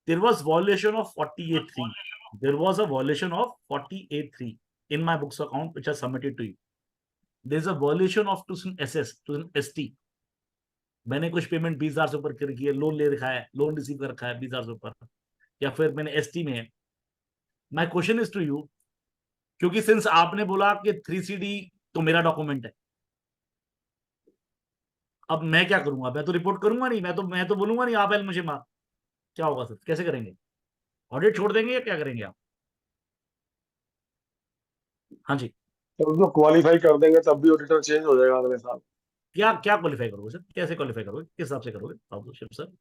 There was violation of 48(3). There was a violation of 48(3) in my books account which I submitted to you. There is a violation of 2000 ST. मैंने कुछ पेमेंट 20,000 से ऊपर की है, लोन ले रखा है, लोन रिसीव कर रखा है 20,000 से ऊपर, या फिर मैंने ST में है। My question is to you, क्योंकि सिंस आपने बोला कि 3CD तो मेरा डॉक्यूमेंट है, अब मैं क्या करूंगा? मैं तो रिपोर्ट करूंगा नहीं, मैं तो बोलूंगा नहीं आप मुझे मार। क्या होगा सर, कैसे करेंगे? ऑडिट छोड़ देंगे या क्या करेंगे आप? हाँ जी, तो उसको क्वालिफाई कर देंगे तब भी ऑडिटर चेंज हो जाएगा अगले साल। क्या क्या क्वालिफाई करोगे सर, कैसे क्वालिफाई करोगे, किस हिसाब से करोगे आप शिव सर?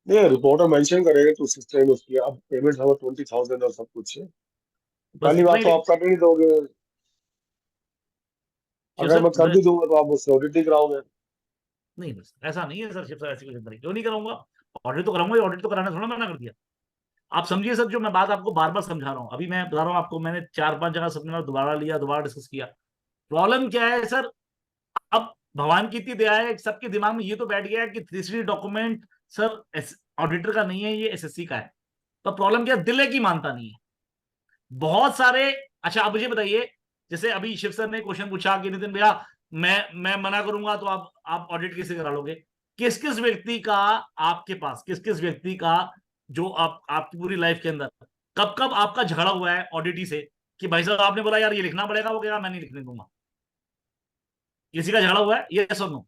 नहीं, रिपोर्ट में मेंशन करेंगे तो सिस्टम उसकी। अब पेमेंट हमें 20,000 और सब कुछ है, बस पहली इतना बात ही तो आप कर नहीं दोगे। शिव अगर सर मैं कर भी दूंगा तो आप मुझसे ऑडिट नहीं कराओगे। नहीं बस ऐसा नहीं है सर शिव सर, ऐसी कुछ नहीं, क्यों नहीं कराऊंगा? ऑडिट तो कराऊंगा, ऑडिट तो कराना थोड़ा मना कर दिया। आप समझिए सर, जो मैं बात आपको बार बार समझा रहा हूं, अभी मैं बता रहा हूं आपको, मैंने 4-5 जगह समझा, दोबारा लिया, दोबारा डिस्कस किया। प्रॉब्लम क्या है सर, अब भगवान की इतनी दया है, सबके दिमाग में ये तो बैठ गया है कि 3CD डॉक्यूमेंट सर ऑडिटर का नहीं है, ये SSC का है। तो प्रॉब्लम क्या, दिल है कि मानता नहीं है बहुत सारे। अच्छा आप मुझे बताइए, जैसे अभी शिव सर ने क्वेश्चन पूछा कि नितिन भैया मैं मना करूंगा तो आप ऑडिट कैसे करा लोगे? किस किस व्यक्ति का आपके पास, किस किस व्यक्ति का जो आपकी पूरी लाइफ के अंदर कब कब आपका झगड़ा हुआ है ऑडिटी से कि भाई साहब आपने बोला यार ये लिखना पड़ेगा, वो कहेगा मैं नहीं लिखने दूंगा? किसी का झगड़ा हुआ है? यस और नो?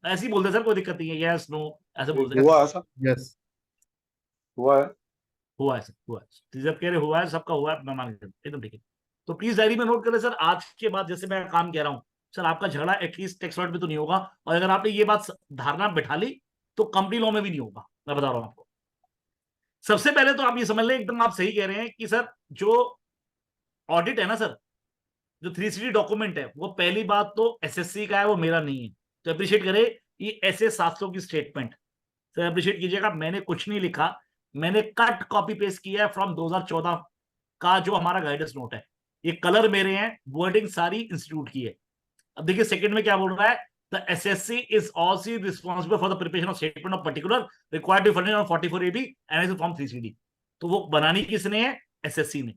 ऐसे ही बोलते सर, कोई दिक्कत नहीं है, यस नो ऐसे बोलते। हुआ है सर, यस हुआ है। हुआ है सर, हुआ है। जब कह रहे हुआ है, सबका हुआ है, मैं मान के एकदम ठीक है। तो प्लीज डायरी में नोट करें सर, आज के बाद जैसे मैं काम कह रहा हूं सर, आपका झगड़ा एटलीस्ट टैक्स लॉट में तो नहीं होगा, और अगर आपने ये बात धारणा बैठा ली तो कंपनी लॉ में भी नहीं होगा, मैं बता रहा हूं आपको। सबसे पहले तो आप ये समझ लें, एकदम आप सही कह रहे हैं कि सर जो ऑडिट है ना सर, जो 3CD डॉक्यूमेंट है, वो पहली बात तो SSC का है, वो मेरा नहीं है। तो अप्रिशिएट करें, ये SS 700 की स्टेटमेंट सर, अप्रिशिएट कीजिएगा, मैंने कुछ नहीं लिखा, मैंने कट कॉपी पेस्ट किया है फ्रॉम 2014 का जो हमारा गाइडेंस नोट है। ये कलर मेरे हैं, वर्डिंग सारी इंस्टीट्यूट की है। अब देखिए सेकंड में क्या बोल रहा है, the SSC is also responsible for the preparation of statement of particular required to furnish on 44AB एनआईसी फॉर्म 3CD। तो वो बनानी किसने है? SSC ने।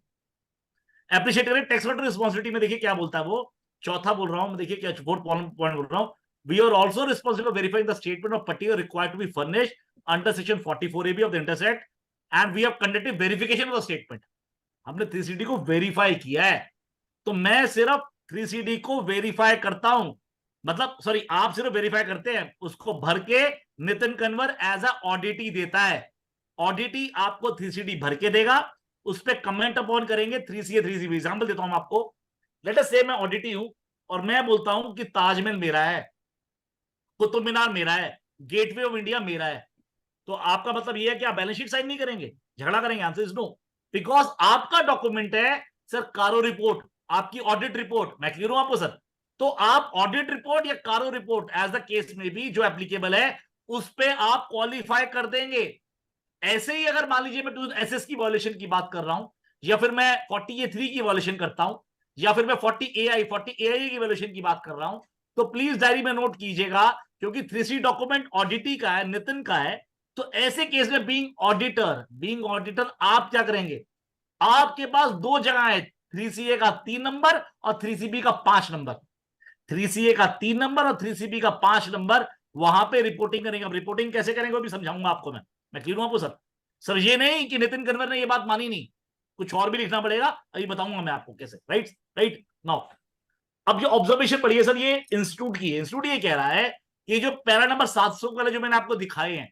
एप्रिशिएट करें, टैक्स लॉट रिस्पॉन्सिबिलिटी में देखिए क्या बोलता है वो, चौथा बोल रहा हूं, देखिए क्या फोर्थ पॉइंट बोल रहा हूं, we are also responsible verifying the statement of particular required to be furnished under section 44AB of the interest act and we have conducted verification of the statement. हमने 3CD को वेरीफाई किया है, तो मैं सिर्फ 3CD को वेरीफाई करता हूं, मतलब सॉरी आप सिर्फ वेरीफाई करते हैं, उसको भर के नितिन कन्वर एज अ ऑडिटी देता है। ऑडिटी आपको 3CD भर के देगा, उस पर कमेंट अपॉन करेंगे 3CA 3CB। एग्जाम्पल देता हूं आपको, लेट अस से मैं ऑडिटी हूं और मैं बोलता हूं कि ताजमहल मेरा है, कुतुब मीनार मेरा है, गेटवे ऑफ इंडिया मेरा है, तो आपका मतलब ये है कि आप बैलेंस शीट साइन नहीं करेंगे, झगड़ा करेंगे? आंसर इज नो, बिकॉज आपका डॉक्यूमेंट है सर कारो रिपोर्ट, आपकी ऑडिट रिपोर्ट। मैं क्लियर हूं आपको सर? तो आप ऑडिट रिपोर्ट या कारो रिपोर्ट एज द केस में भी जो एप्लीकेबल है, उस पे आप क्वालिफाई कर देंगे। ऐसे ही अगर मान लीजिए मैं SS की वॉल्यूशन की बात कर रहा हूं, या फिर मैं 40A3 की वॉल्यूशन करता हूं, या फिर मैं 40AIA की वॉल्यूशन की बात कर रहा हूं, तो प्लीज डायरी में नोट कीजिएगा, क्योंकि 3CD डॉक्यूमेंट ऑडिटी का है, नितिन का है। तो ऐसे केस में बीइंग ऑडिटर आप क्या करेंगे? आपके पास दो जगह है, 3CA का 3 नंबर और 3CB का 5 नंबर। 3CA का 3 नंबर और 3CB का 5 नंबर, वहां पे रिपोर्टिंग करेंगे। अब रिपोर्टिंग कैसे करेंगे वो भी समझाऊंगा आपको मैं क्लियर हूं आपको सर? सर ये नहीं कि नितिन कन्वर ने ये बात मानी नहीं, कुछ और भी लिखना पड़ेगा, अभी बताऊंगा मैं आपको कैसे। राइट नाउ, अब जो ऑब्जर्वेशन पढ़िए सर, ये इंस्टीट्यूट की है। इंस्टीट्यूट ये कह रहा है कि जो पैरा नंबर 700 वाले जो मैंने आपको दिखाए हैं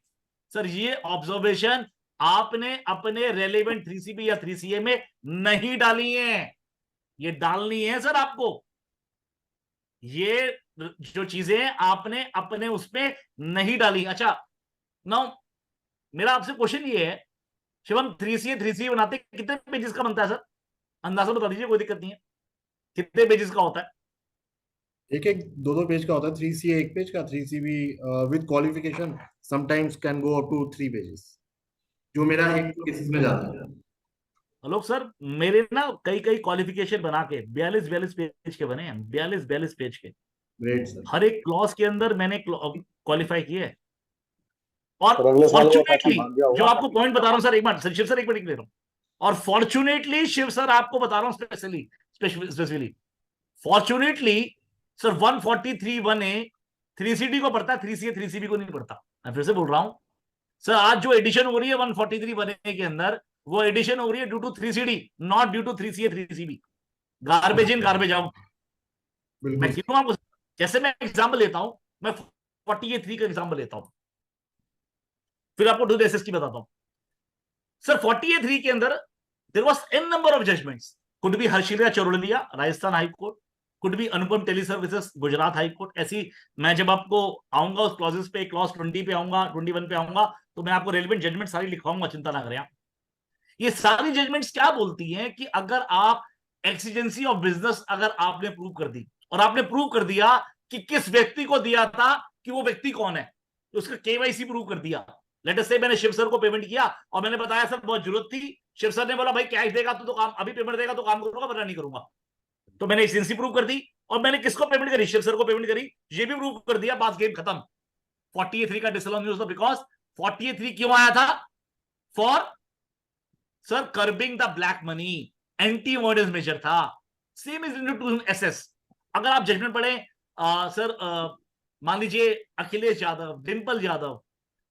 सर, ये ऑब्जर्वेशन आपने अपने रेलेवेंट 3CB या 3CA में नहीं डाली है, ये डालनी है सर आपको। ये जो चीजें आपने अपने उसमें नहीं डाली। अच्छा नाउ मेरा आपसे क्वेश्चन ये है, शिवम 3CA 3CA बनाते कितने पेजेस का बनता है सर? अंदाजा बता दीजिए, कोई दिक्कत नहीं है। कितने पेजेस का होता है? एक एक दो पेज का होता है। 3CA एक पेज का, 3CB with qualification sometimes can go up to 3 pages, जो मेरा एक केसेस में जाता है। लोग सर मेरे ना कई क्वालिफिकेशन बना के 42 पेज के बने हैं, 42 पेज के। Great sir. हर एक क्लॉज के अंदर मैंने क्वालिफाई किए है। और अगले साल वो फॉर्चुनेटली भाग गया जो होगा। आपको पॉइंट बता रहा हूं सर, एक बार शिव सर एक मिनट ले रहा हूं, और फॉर्चुनेटली शिव सर आपको बता रहा हूं specially fortunately sir 143(1)(a) 3CD को पढ़ता है, 3CA 3CB को नहीं पढ़ता। मैं फिर से बोल रहा हूं सर, आज जो एडिशन हो रही है 143(1)(a) के अंदर, वो एडिशन हो रही है due to 3CD, not due to 3CA 3CB। Garbage in garbage out. मैं क्यों आपको, जैसे मैं एग्जाम्पल लेता हूं, मैं 40A3 का एग्जाम्पल लेता हूं, फिर आपको डू एसएस की बताता हूं। सर 40A3 के अंदर there was an number of judgments, could be Harshila Charoliya Rajasthan high court, could be Anupam tele services Gujarat high court. ऐसी मैं जब आपको आऊंगा उस क्लॉजेस पे, क्लॉज 20 पे आऊंगा, 21 पे आऊंगा, तो मैं आपको रेलेवेंट जजमेंट सारी लिखवाऊंगा, चिंता ना करें आप। ये सारी जजमेंट्स क्या बोलती हैं कि अगर आप एक्सीजेंसी ऑफ बिजनेस अगर आपने प्रूव कर दी, और आपने प्रूव कर दिया कि किस व्यक्ति को दिया था, कि वो व्यक्ति कौन है, तो उसका KYC प्रूव कर दिया, लेट अस से मैंने शिव सर को पेमेंट किया और मैंने बताया सर बहुत जरूरत थी, शिव सर ने बोला भाई कैश देगा तो काम, अभी पेमेंट देगा तो काम करूंगा वरना नहीं करूंगा। तो मैंने एफिशिएंसी प्रूव कर दी और मैंने किसको पेमेंट करी, शिव सर को पेमेंट करी, ये भी प्रूव कर दिया, बात गेम खत्म। 48.3 का डिसअलाउंस बिकॉज 48.3 क्यों आया था, for sir curbing the black money, anti modern measure था। Same is to SS. अगर आप जजमेंट पढ़े सर मान लीजिए अखिलेश यादव, डिंपल यादव,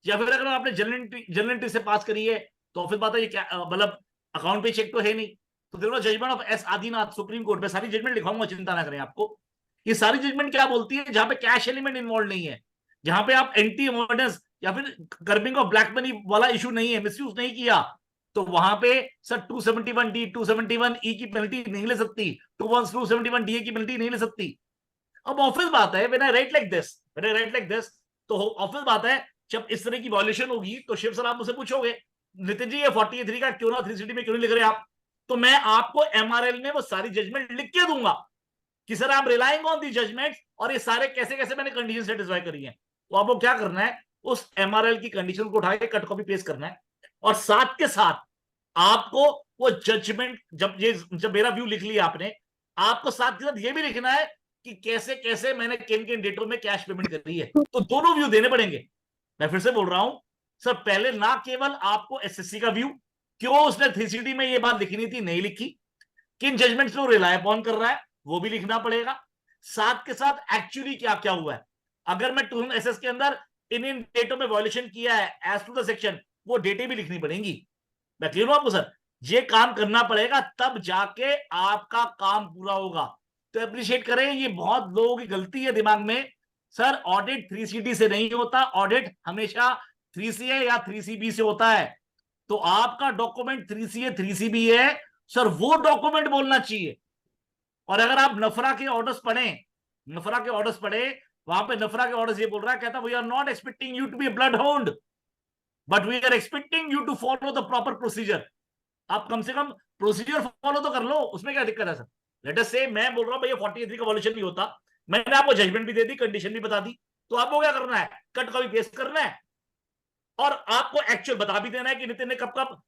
या फिर अगर आपने जनरल एंट्री से पास करी है तो फिर बात है ये क्या मतलब अकाउंट पे चेक तो है नहीं, तो देखो judgement of S Adinath supreme court में सारी जजमेंट लिखाऊंगा, चिंता ना करें आपको। ये सारी जजमेंट क्या बोलती है, जहां पे कैश एलिमेंट इन्वॉल्व नहीं है, जहां पे आप एंटी अवॉइडेंस या फिर कर्बिंग ऑफ ब्लैक मनी वाला इशू नहीं है, मिसयूज नहीं किया, तो वहां पे सर 271D 271E की पेनल्टी नहीं ले सकती, 271DA की पेनल्टी नहीं ले सकती। अब ऑफिस बात है, when I right like this, तो ऑफिस बात है जब इस तरह की वॉल्यूशन होगी तो शिव सर आप मुझसे पूछोगे नितिन जी ये 48 का क्यों ना 360 में क्यों नहीं लिख रहे आप, तो मैं आपको एमआरएल में वो सारी जजमेंट लिख के दूंगा कि सर आप रिलाइंग ऑन दी जजमेंट और ये सारे कैसे कैसे मैंने कंडीशन सेटिस्फाई करी है। तो आपको क्या करना है, उस एमआरएल की कंडीशन को उठा के कट कॉपी पेस्ट करना है और साथ के साथ आपको वो जजमेंट जब मेरा व्यू लिख लिया आपने, आपको साथ के साथ ये भी लिखना है कि कैसे कैसे मैंने किन किन डेटों में कैश पेमेंट करी है, तो दोनों व्यू देने पड़ेंगे। मैं फिर से बोल रहा हूं सर, पहले ना केवल आपको एसएससी का व्यू, क्यों उसने 3CD में ये बात लिखनी थी नहीं लिखी, किन जजमेंट्स को रिलाय अपॉन कर रहा है वो भी लिखना पड़ेगा, साथ के साथ एक्चुअली क्या क्या हुआ है। अगर मैं 2000 के अंदर इन डेटों में वॉल्यूशन किया है एज टू द सेक्शन, वो डेटे भी लिखनी पड़ेंगी। मैं क्लियर हूं आपको सर, ये काम करना पड़ेगा तब जाके आपका काम पूरा होगा। तो अप्रिशिएट करें, ये बहुत लोगों की गलती है दिमाग में, सर ऑडिट 3CD से नहीं होता, ऑडिट हमेशा 3CA या 3CB से होता है। तो आपका डॉक्यूमेंट 3CA 3CB है सर, वो डॉक्यूमेंट बोलना चाहिए। और अगर आप नफरा के ऑर्डर्स पढ़े, वहां पे नफरा के ऑर्डर्स ये बोल रहा है, कहता we are not expecting you to be blood hound but we are expecting you to follow the proper procedure. आप कम से कम प्रोसीजर फॉलो तो कर लो, उसमें क्या दिक्कत है सर। लेट अस से मैं बोल रहा हूं भैया 48 का वॉल्यूशन नहीं होता, मैंने आपको जजमेंट भी दे दी, कंडीशन भी बता दी, तो आपको क्या करना है, कट कॉपी पेस्ट करना है और आपको एक्चुअल बता भी देना है कि नितिन ने कब कब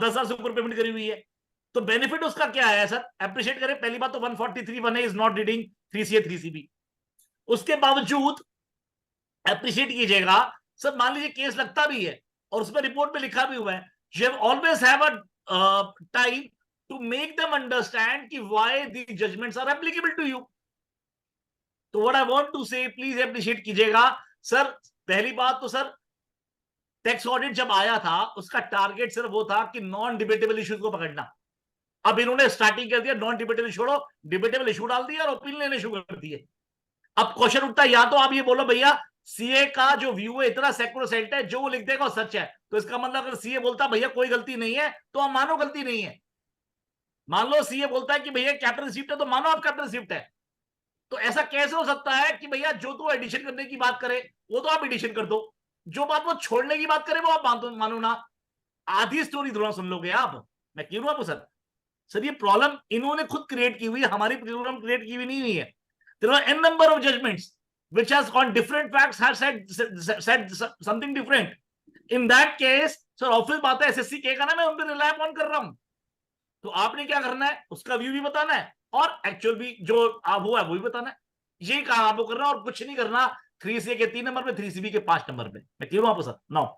10,000 से ऊपर पेमेंट करी हुई है। तो बेनिफिट उसका क्या है सर, अप्रिशिएट करें। पहली बात तो 143(1) is not reading 3CA 3CB। उसके बावजूद अप्रिशिएट कीजिएगा सर, मान लीजिए केस लगता भी है और उसमें रिपोर्ट में लिखा भी हुआ है, you have always have a time to make them understand कि why the judgments are applicable to you. तो what I want to say, please appreciate कीजिएगा सर। पहली बात तो सर, टैक्स ऑडिट जब आया था उसका टारगेट सिर्फ वो था कि नॉन डिबेटेबल इश्यूज को पकड़ना। अब इन्होंने स्टार्टिंग कर दिया, नॉन डिबेटेबल छोड़ो, डिबेटेबल इशू डाल दिया और ओपिनियन लेने शुरू कर दिए। अब क्वेश्चन उठता है, या तो आप ये बोलो भैया सीए का जो व्यू है इतना सेक्रोसेंट है, जो वो लिख देगा वो सच है, तो इसका मतलब अगर सीए बोलता भैया कोई गलती नहीं है तो आप मानो गलती नहीं है। मान लो सीए बोलता है कि भैया कैपिटल रिसिप्ट है, तो मानो आप कैपिटल रिसिप्ट है। तो ऐसा कैसे हो सकता है कि भैया जो तो एडिशन करने की बात करे वो तो आप एडिशन कर दो, जो बात वो छोड़ने की बात करे वो आप मानो ना। आधी स्टोरी थोड़ा सुन लोगे आप। मैं क्यों आपको सर ये प्रॉब्लम इन्होंने खुद क्रिएट की हुई है, हमारी प्रॉब्लम क्रिएट की हुई नहीं है। There are n number of judgments which has on different facts has said something different. In that case, sir office बात है एसएससी कहेगा ना, मैं उन पर रिलाय ऑन कर रहा हूं, तो आपने क्या करना है, उसका व्यू भी बताना है और एक्चुअल भी जो आप हुआ है वो भी बताना है। यही काम आपको करना और कुछ नहीं करना। 3CA के 3 नंबर पे, 3CB के 5 नंबर पे। मैं क्लियर हूं आपको सर। नाउ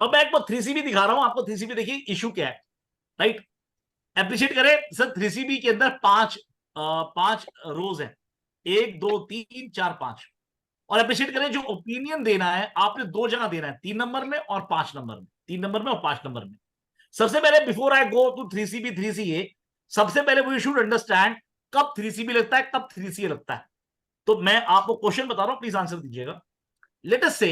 अब मैं आपको 3CB दिखा रहा हूं, आपको 3CB देखिए इशू क्या है, राइट। एप्रिशिएट करें सर, 3CB के अंदर 5 रोज है, 1 2 3 4 5। और अप्रिशिएट करें जो ओपिनियन देना है आपने 2 जगह देना है, 3 नंबर में और 5 नंबर में, 3 नंबर में और 5 नंबर में। सबसे पहले before I go to 3CB 3CA, सबसे पहले वी शुड अंडरस्टैंड कब 3CB लगता है, कब 3CA लगता है। तो मैं आपको क्वेश्चन बता रहा हूं, प्लीज आंसर दीजिएगा। लेट अस से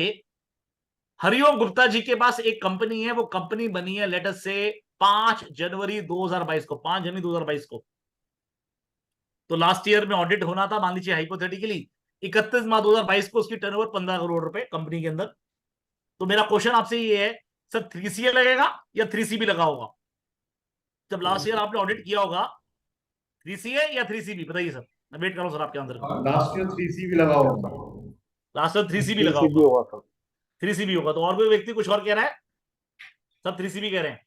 हरिओम गुप्ता जी के पास एक कंपनी है, वो कंपनी बनी है लेट अस से 5 जनवरी 2022 को, 5 जनवरी 2022 को। तो लास्ट ईयर में ऑडिट होना था, मान लीजिए हाइपोथेटिकली 31 मार्च 2022 को उसकी टर्नओवर 15 करोड़ रुपए कंपनी के अंदर। तो मेरा क्वेश्चन आपसे ये है सर, 3CA लगेगा या 3CB लगा होगा? जब लास्ट ईयर आपने ऑडिट किया होगा, 3CA या 3CB बताइए सर, मैं वेट कर रहा हूं सर आपके आंसर का। लास्ट ईयर 3CB लगा होगा। लास्ट ईयर 3CB लगा 3CB होगा। हुआ था। 3CB होगा। तो और कोई व्यक्ति कुछ और कह रहा है? सब 3CB कह रहे हैं।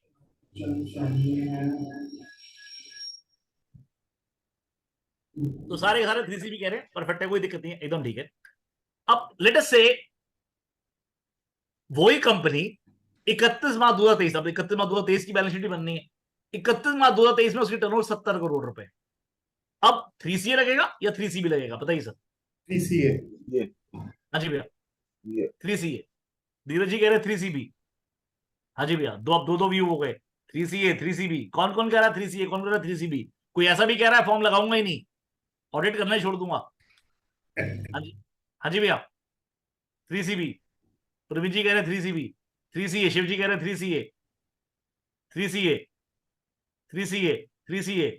तो सारे के सारे 3CB कह रहे हैं, परफेक्ट है, कोई दिक्कत नहीं है, एकदम ठीक है। अब लेट अस से वही कंपनी 31 मार्च 2023, अब 31 मार्च 2023 की बैलेंस शीट बननी है, 31 मार्च 2023 में उसकी टर्नओवर 70 करोड़ रुपए। अब 3CA लगेगा या 3CB लगेगा, बताइए सर। 3CA। हाँ जी भैया, 3CA। धीरज जी कह रहे 3CB। हाँ जी भैया, दो, अब दो व्यू हो गए, 3CA 3CB। कौन कौन कह रहा है 3CA, कौन कह रहा है 3CB? कोई ऐसा भी कह रहा है फॉर्म लगाऊंगा ही नहीं, ऑडिट करना ही छोड़ दूंगा? हाँ जी, हाँ जी भैया, 3CB। प्रवीण जी कह रहे 3CB। 3CA। शिव जी कह रहे 3CA 3CA 3CA 3CA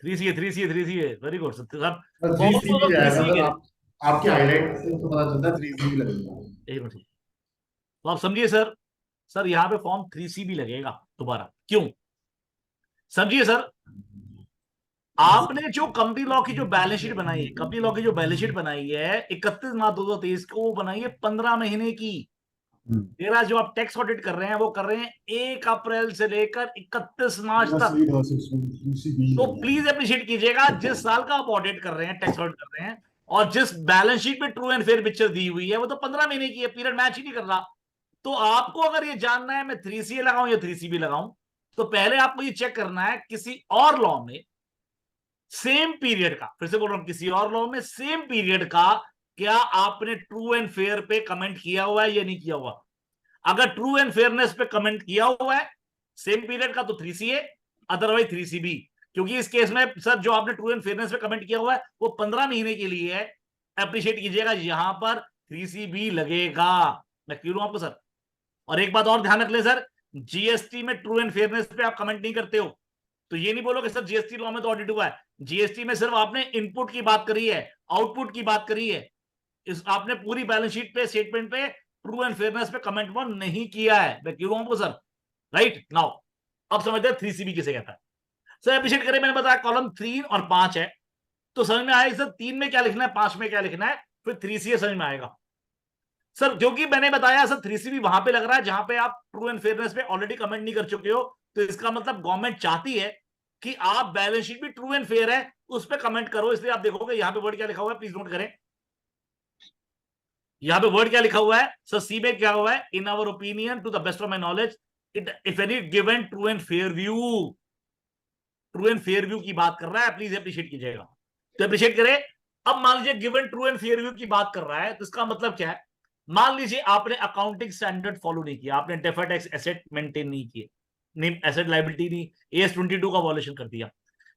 3CA 3CA 3CA। Very good sir. 3CB आएगा सर, आपके हाईलाइट से तो पता चलता है 3CB लगेगा। एक मिनट, तो आप समझिए सर, सर यहाँ पे फॉर्म 3CB लगेगा दोबारा, क्यों? समझिए सर, आपने जो कंपनी लॉ की जो बैलेंस शीट बनाई है, कंपनी लॉ की जो बैलेंस शीट बनाई है 31 मार्च 2023 को, वो बनाई है 15 महीने की। मेरा जो आप टैक्स ऑडिट कर रहे हैं वो कर रहे हैं 1 अप्रैल से लेकर 31 मार्च तक। तो प्लीज अप्रिशिएट कीजिएगा, जिस साल का आप ऑडिट कर रहे हैं, टैक्स ऑडिट कर रहे हैं, और जिस बैलेंस शीट में ट्रू एंड फेयर पिक्चर दी हुई है वो तो 15 महीने की है, पीरियड मैच ही नहीं कर रहा। तो आपको अगर ये जानना है मैं 3CA लगाऊं या 3CB लगाऊं, तो पहले आपको ये चेक करना है किसी और लॉ में सेम पीरियड का, फिर से बोल रहा हूं, किसी और लॉ में सेम पीरियड का क्या आपने ट्रू एंड फेयर पे कमेंट किया हुआ है या नहीं किया हुआ। अगर ट्रू एंड फेयरनेस पे कमेंट किया हुआ है सेम पीरियड का तो 3CA, अदरवाइज 3CB। क्योंकि इस केस में सर जो आपने ट्रू एंड फेयरनेस पे कमेंट किया हुआ है वो 15 महीने के लिए है, अप्रिशिएट कीजिएगा, यहां पर 3CB लगेगा। मैं क्लियर हूं आपको सर? और एक बात और ध्यान रख ले सर, जीएसटी में ट्रू एंड फेयरनेस पे आप कमेंट नहीं करते हो, तो ये नहीं बोलो कि सर जीएसटी लॉ में तो ऑडिट हुआ है। जीएसटी में सिर्फ आपने इनपुट की बात करी है, आउटपुट की बात करी है, इस आपने पूरी बैलेंस शीट पे, स्टेटमेंट पे ट्रू एंड फेयरनेस पे कमेंट वन नहीं किया है। मैं क्यों आपको सर? राइट नाउ अब समझते हैं 3CB किसे कहता है। सर अप्रिशिएट करें, मैंने बताया कॉलम 3 और 5 है, तो समझ में आया सर 3 में क्या लिखना है, 5 में क्या लिखना है, फिर 3CA समझ में आएगा सर। क्योंकि मैंने बताया सर 3CB वहां पे लग रहा है जहां पे आप ट्रू एंड फेयरनेस पे ऑलरेडी कमेंट नहीं कर चुके हो, तो इसका मतलब गवर्नमेंट चाहती है कि आप बैलेंस शीट भी ट्रू एंड फेयर है उस पर कमेंट करो। इसलिए आप देखोगे यहां पे वर्ड क्या लिखा हुआ है, प्लीज नोट करें। यहां पे वर्ड क्या लिखा हुआ है सर, सी में क्या हुआ है, in our opinion to the best of my knowledge it if any given true and fair view, true and fair view की बात कर रहा है, प्लीज अप्रिशिएट कीजिएगा। तो अप्रिशिएट करें। अब मान लीजिए given true and fair view की बात कर रहा है, तो इसका मतलब क्या है, मान लीजिए आपने अकाउंटिंग स्टैंडर्ड फॉलो नहीं किया, आपने डेफर्ड टैक्स एसेट मेंटेन नहीं किए, नहीं एसेट लायबिलिटी नहीं, AS 22 का वॉल्यूशन कर दिया,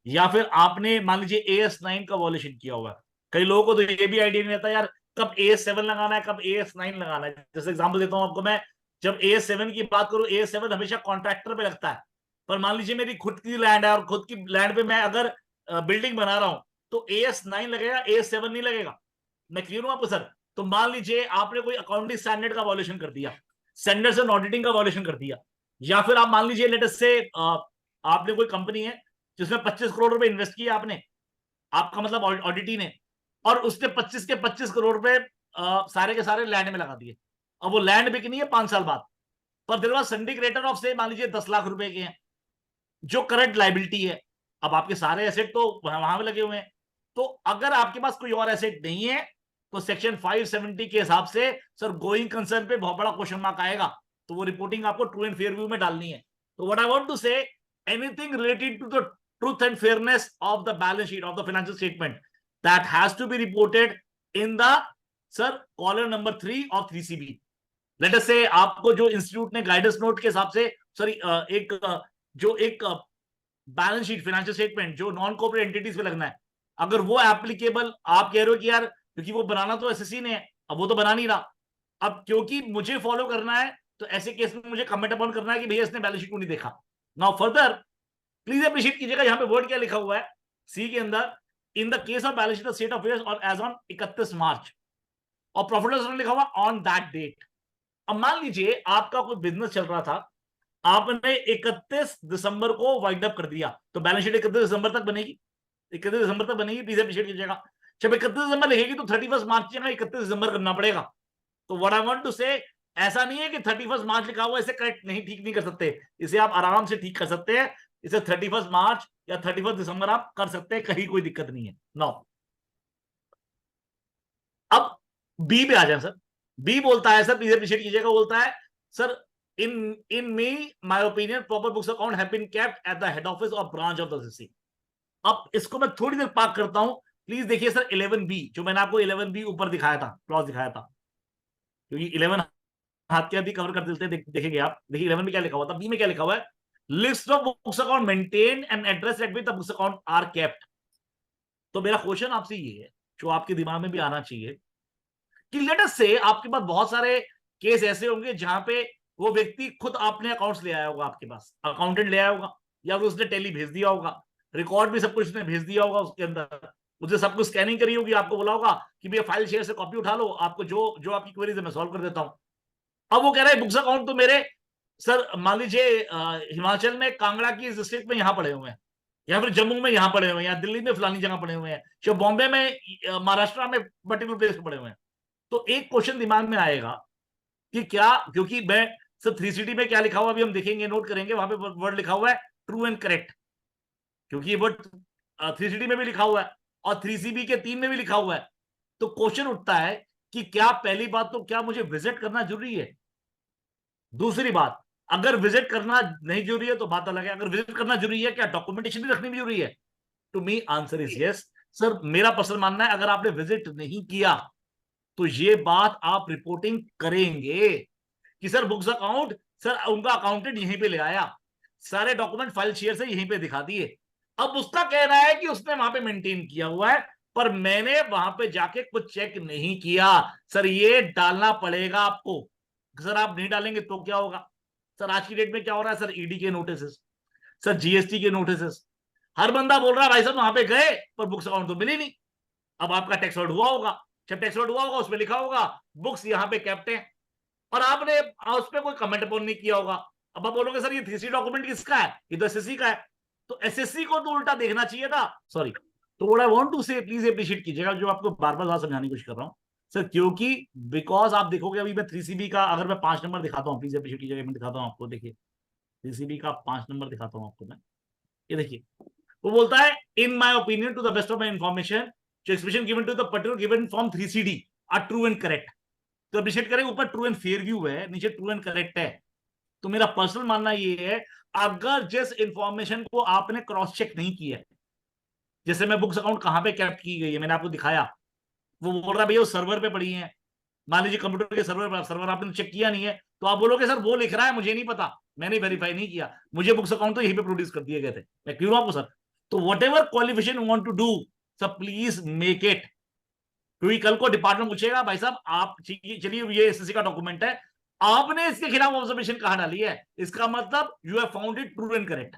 या फिर आपने मान लीजिए AS 9 का वॉल्यूशन किया हुआ है। कई लोगों को तो ये भी आइडिया नहीं रहता यार कब AS 7 लगाना है, कब AS 9 लगाना है। जैसे एग्जांपल देता हूं आपको मैं, जब AS 7 की बात करूं, AS 7 हमेशा कॉन्ट्रैक्टर पे लगता है, पर मान लीजिए मेरी खुद की लैंड है और खुद की लैंड पे मैं अगर बिल्डिंग बना रहा हूं तो AS 9 लगेगा, AS 7 नहीं लगेगा। मैं क्लियर हूं आपको सर? तो मान लीजिए आपने कोई अकाउंटिंग स्टैंडर्ड का वॉल्यूशन कर दिया, स्टैंडर्ड्स एंड ऑडिटिंग का वॉल्यूशन कर दिया, या फिर आप मान लीजिए लेट अस से आपने कोई कंपनी है जिसमें 25 करोड़ रुपए इन्वेस्ट किया आपने, आपका मतलब ऑडिटी ने, और उसने 25 के 25 करोड़ रुपए सारे के सारे लैंड में लगा दिए। अब वो लैंड बिकनी है 5 साल बाद, पर देयर वाज सिंडिकेटर ऑफ से मान लीजिए 10 लाख रुपए के हैं जो करंट लायबिलिटी है। अब आपके सारे एसेट तो वहां पे लगे हुए हैं, तो अगर आपके पास कोई और एसेट नहीं है तो सेक्शन 570 के हिसाब से सर गोइंग कंसर्न पे बहुत बड़ा क्वेश्चन मार्क आएगा, तो वो रिपोर्टिंग आपको ट्रू एंड फेयर व्यू में डालनी है। तो what I want to say, anything related to the truth and fairness of the balance sheet of the financial statement that has to be reported in the sir column number 3 of 3CB। लेट अस से आपको जो इंस्टीट्यूट ने गाइडेंस नोट के हिसाब से सॉरी एक बैलेंस शीट फाइनेंशियल स्टेटमेंट जो नॉन कॉर्पोरेट एंटिटीज पे लगना है, अगर वो एप्लीकेबल, आप कह रहे हो कि यार क्योंकि वो बनाना तो एसएससी ने है, अब वो तो बना नहीं रहा, अब क्योंकि मुझे फॉलो करना है तो ऐसे केस में मुझे कमेंट अपॉन करना है कि भैया इसने बैलेंस शीट को नहीं देखा। नाउ फर्दर प्लीज अप्रिशिएट कीजिएगा, यहाँ पे वर्ड क्या लिखा हुआ है सी के अंदर, in the case of balance sheet of state of affairs और एज ऑन 31 मार्च, और प्रॉफिट लॉस लिखा हुआ ऑन दैट डेट। अब मान लीजिए आपका कोई बिजनेस चल रहा था, आपने 31 दिसंबर को वाइंड अप कर दिया, तो बैलेंस शीट 31 दिसंबर तक बनेगी, 31 दिसंबर तक बनेगी, प्लीज अप्रिशिएट कीजिएगा। जब 31 दिसंबर लिखेगी तो 31 मार्च या 31 दिसंबर करना पड़ेगा। तो व्हाट आई वांट टू से, ऐसा नहीं है कि 31 मार्च लिखा हुआ है, इसे करेक्ट नहीं, ठीक नहीं कर सकते, इसे आप आराम से ठीक कर सकते हैं, इसे 31 मार्च या 31 दिसंबर आप कर सकते हैं, कहीं कोई दिक्कत नहीं है। नो, अब बी पे आ जाए सर। बी बोलता है सर, प्लीज अप्रिशिएट कीजिएगा, बोलता है sir in me my opinion proper books account have been kept at the head office और ब्रांच ऑफ द सीसी। अब इसको मैं थोड़ी देर पार्क करता हूं, प्लीज देखिए सर 11B, जो मैंने आपको 11B ऊपर दिखाया था, क्लॉज दिखाया था, क्योंकि 11 हाथ के अभी कवर कर देते हैं, देखेंगे आप। देखिए 11 में क्या लिखा हुआ था, बी में क्या लिखा हुआ है, list of books account maintain and address at which the books account are kept. तो मेरा क्वेश्चन आपसे ये है, जो आपके दिमाग में भी आना चाहिए, कि लेट अस से आपके पास बहुत सारे केस ऐसे होंगे जहां पे वो व्यक्ति खुद आपने अकाउंट्स ले आया होगा, आपके पास अकाउंटेंट ले आया होगा, या फिर उसने टेली भेज दिया होगा, रिकॉर्ड भी सब कुछ उसने भेज दिया होगा, उसके अंदर उसने सब कुछ स्कैनिंग करी होगी, आपको बोला होगा कि भैया फाइल शेयर से कॉपी उठा लो, आपको जो जो आपकी क्वेरीज है मैं सॉल्व कर देता हूं। अब वो कह रहा है बुक्स अकाउंट तो मेरे सर मान लीजिए हिमाचल में कांगड़ा की डिस्ट्रिक्ट में यहाँ पड़े हुए हैं, या फिर जम्मू में यहाँ पड़े हुए हैं, या दिल्ली में फलानी जगह पड़े हुए हैं, या बॉम्बे में, महाराष्ट्र में पर्टिकुलर प्लेस पे पड़े हुए हैं। तो एक क्वेश्चन दिमाग में आएगा कि क्या, क्योंकि मैं सर 3CD में क्या लिखा हुआ अभी हम देखेंगे, नोट करेंगे, वहां पे वर्ड लिखा हुआ है ट्रू एंड करेक्ट, क्योंकि ये वर्ड 3CD में भी लिखा हुआ है और 3CB के 3 में भी लिखा हुआ है। तो क्वेश्चन उठता है कि क्या, पहली बात तो क्या मुझे विजिट करना जरूरी है? दूसरी बात, अगर विजिट करना नहीं जरूरी है तो बात अलग है, अगर विजिट करना जरूरी है, क्या डॉक्यूमेंटेशन भी रखनी भी जरूरी है? To me answer is yes sir. मेरा पर्सनल मानना है, अगर आपने विजिट नहीं किया तो ये बात आप रिपोर्टिंग करेंगे कि सर बुक्स अकाउंट, सर उनका अकाउंटेंट यहीं पे ले आया, सारे डॉक्यूमेंट फाइल शेयर से यहीं पे दिखा दिए। अब उसका कहना है कि उसने वहां पे मेंटेन किया हुआ है, पर मैंने वहां पे जाके कुछ चेक नहीं किया। सर ये डालना पड़ेगा आपको, सर आप नहीं डालेंगे तो क्या होगा? सर आज की डेट में क्या हो रहा है सर, ईडी के नोटिस, सर जीएसटी के नोटिस, हर बंदा बोल रहा है भाई साहब वहां पे गए पर बुक्स अकाउंट तो मिली नहीं। अब आपका टैक्स वर्ड हुआ होगा, जब टैक्स वर्ड हुआ होगा उसमें लिखा होगा बुक्स यहाँ पे केप्ट है, और आपने उस पर कोई कमेंट अपॉन नहीं किया होगा। अब आप बोलोगे सर ये 3C डॉक्यूमेंट किसका है, ये तो एसएससी का है, तो एसएससी को तो उल्टा देखना चाहिए था। सॉरी, तो what I want to say, please appreciate कीजिएगा, जो आपको बार बार समझाने की कोशिश कर रहा हूं सर, क्योंकि बिकॉज आप देखोगे अभी मैं 3CB का अगर मैं 5 नंबर दिखाता हूँ, प्लीज अप्रिशिएट कीजिएगा, मैं दिखाता हूँ आपको, देखिए 3CB का 5 नंबर दिखाता हूँ आपको मैं, ये देखिए वो बोलता है in my opinion to the best of my information जो expression given to the particular given from 3CD are true and correct. तो अप्रिशिएट करें, ऊपर ट्रू एंड फेयर व्यू है, नीचे ट्रू एंड करेक्ट है। तो मेरा पर्सनल मानना ये है, अगर जिस इंफॉर्मेशन को आपने क्रॉस चेक नहीं किया, जैसे मैं बुक्स अकाउंट कहां पे कैप्ट की गई है मैंने आपको दिखाया, वो बोल रहा भैया वो सर्वर पे पड़ी है, मान लीजिए कंप्यूटर के सर्वर आपने चेक किया नहीं है, तो आप बोलोगे सर वो लिख रहा है मुझे नहीं पता, मैंने वेरीफाई नहीं किया, मुझे बुक्स अकाउंट तो यहीं पे प्रोड्यूस कर दिए गए थे, मैं क्यों आपको सर। तो whatever qualification you want to do sir please make it, क्योंकि कल को डिपार्टमेंट पूछेगा भाई साहब आप चलिए ये एसएससी का डॉक्यूमेंट है, आपने इसके खिलाफ ऑब्जर्वेशन कहां डाली है, इसका मतलब you have found it true and correct.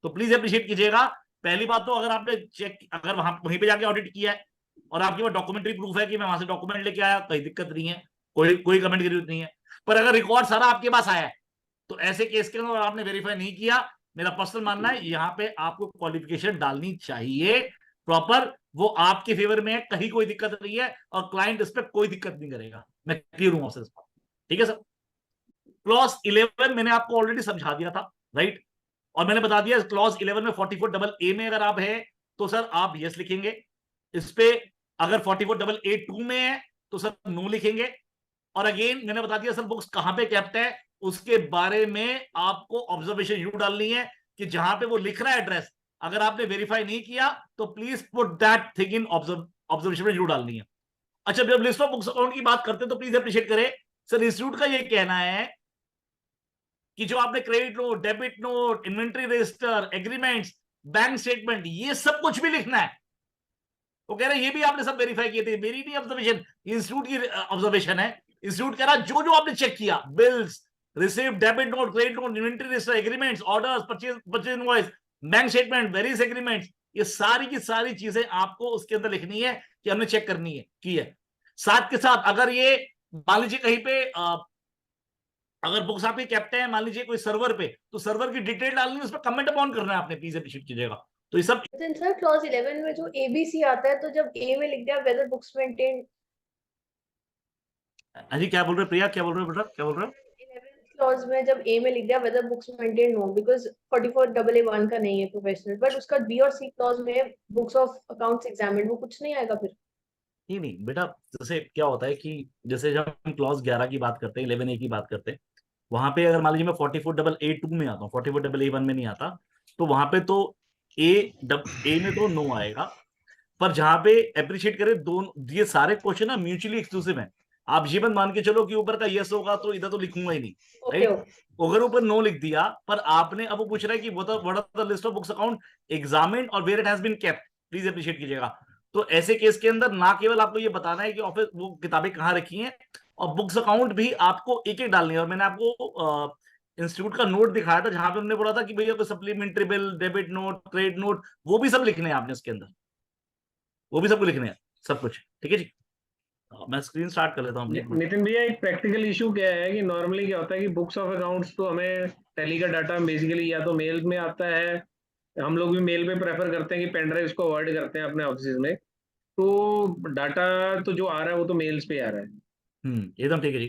तो प्लीज अप्रिशिएट कीजिएगा। पहली बात तो अगर आपने चेक, अगर वहीं पे जाके ऑडिट किया है और आपके पास डॉक्यूमेंट्री प्रूफ है कि मैं वहां से डॉक्यूमेंट लेके आया, कोई दिक्कत नहीं है, कोई कमेंट की जरूरत नहीं है। पर अगर रिकॉर्ड सारा आपके पास आया है तो ऐसे केस के अंदर आपने वेरीफाई नहीं किया, मेरा पर्सनल मानना है यहाँ पे आपको क्वालिफिकेशन डालनी चाहिए प्रॉपर, वो आपके फेवर में है, कहीं कोई दिक्कत नहीं है और क्लाइंट इस पर कोई दिक्कत नहीं करेगा, मैं क्लियर हूं आपसे, ठीक है सर। क्लॉज 11 मैंने आपको ऑलरेडी समझा दिया था, राइट, और मैंने बता दिया क्लॉज 11 में 44AA में अगर आप है तो सर आप यस लिखेंगे, इस पे अगर 44AA2 में है तो सर नो लिखेंगे, और अगेन मैंने बता दिया सर बुक्स कहां पे केप्ट है उसके बारे में आपको ऑब्जर्वेशन यू डालनी है कि जहां पे वो लिख रहा है एड्रेस, अगर आपने वेरीफाई नहीं किया तो please put that thing in observation में यू डालनी है। अच्छा, जब लिस्ट ऑफ बुक्स अकाउंट की बात करते हैं तो प्लीज अप्रिशिएट करें सर, इंस्टीट्यूट का ये कहना है कि जो आपने credit note, debit note, inventory register, agreements, bank statement, ये सब कुछ भी लिखना है। वो कह रहे हैं ये भी आपने सब वेरीफाई किए थे, मेरी नहीं ऑब्जर्वेशन, इंस्टीट्यूट की ऑब्जर्वेशन है। इंस्टीट्यूट कह रहा जो जो आपने चेक किया, bills, receive, debit note, credit note, inventory register, agreements, orders, purchase invoice, bank statement, various agreements, ये सारी की सारी चीजें आपको उसके अंदर लिखनी है कि हमने चेक करनी है की है। साथ के साथ अगर ये मान लीजिए कहीं पे अगर बुक्स आपके केप्ट है मान लीजिए कोई सर्वर पे, तो सर्वर की डिटेल डालनी है, उस पर कमेंट ऑन करना है आपने, प्लीज अप्रिशिएट कीजिएगा। तो ये सब सर क्लॉज 11 में जो ABC आता है, तो जब A में लिख दिया वेदर बुक्स मेंटेन, हाँ जी, क्या बोल रहे हो प्रिया, क्या बोल रहे हो बेटा, क्या बोल रहे हो? 11th क्लॉज में जब ए में लिख दिया whether books maintain no, because 44AA1 का नहीं है प्रोफेशनल, बट उसका बी और सी क्लॉज में बुक्स ऑफ अकाउंट्स एग्जामिन्ड, वो कुछ नहीं आएगा फिर? नहीं बेटा, जैसे क्या होता है कि जैसे जब हम क्लॉज 11 की बात करते हैं, 11A की बात करते हैं, वहां पे अगर मान लीजिए मैं 44AA2 में आता हूँ, 44AA1 में नहीं आता, तो वहां पे तो ए में तो नो आएगा। पर जहां पे अप्रिशिएट करें, दोनों ये सारे क्वेश्चन ना म्यूचुअली एक्सक्लूसिव हैं। आप ये मत मान के चलो कि ऊपर का यस होगा तो इधर तो लिखूंगा ही नहीं, ओके राइट? अगर ऊपर नो लिख दिया, पर आपने, अब वो पूछ रहा है कि what are the list of books account examined और where it has been kept, please appreciate कीजिएगा। तो ऐसे केस के अंदर ना केवल आपको ये बताना है कि ऑफिस वो किताबें कहाँ रखी हैं, और बुक्स अकाउंट भी आपको एक एक डालनी है। और मैंने आपको इंस्टीट्यूट का नोट दिखाया था जहां पे हमने बोला था कि भैया कोई supplementary bill, debit note, credit note, वो भी सब लिखने हैं आपने उसके अंदर, वो भी सबको लिखने हैं, सब कुछ। ठीक है जी, मैं स्क्रीन स्टार्ट कर लेता हूँ अपनी। नितिन भैया, एक प्रैक्टिकल इशू क्या है कि नॉर्मली क्या होता है कि बुक्स ऑफ अकाउंट्स तो हमें टैली का डाटा बेसिकली या तो मेल में आता है, हम लोग भी मेल पे प्रेफर करते हैं कि पेन ड्राइव को अवॉइड करते हैं अपने ऑफिस में, तो डाटा तो जो आ रहा है वो तो मेल्स पे आ रहा है। एकदम ठीक है जी।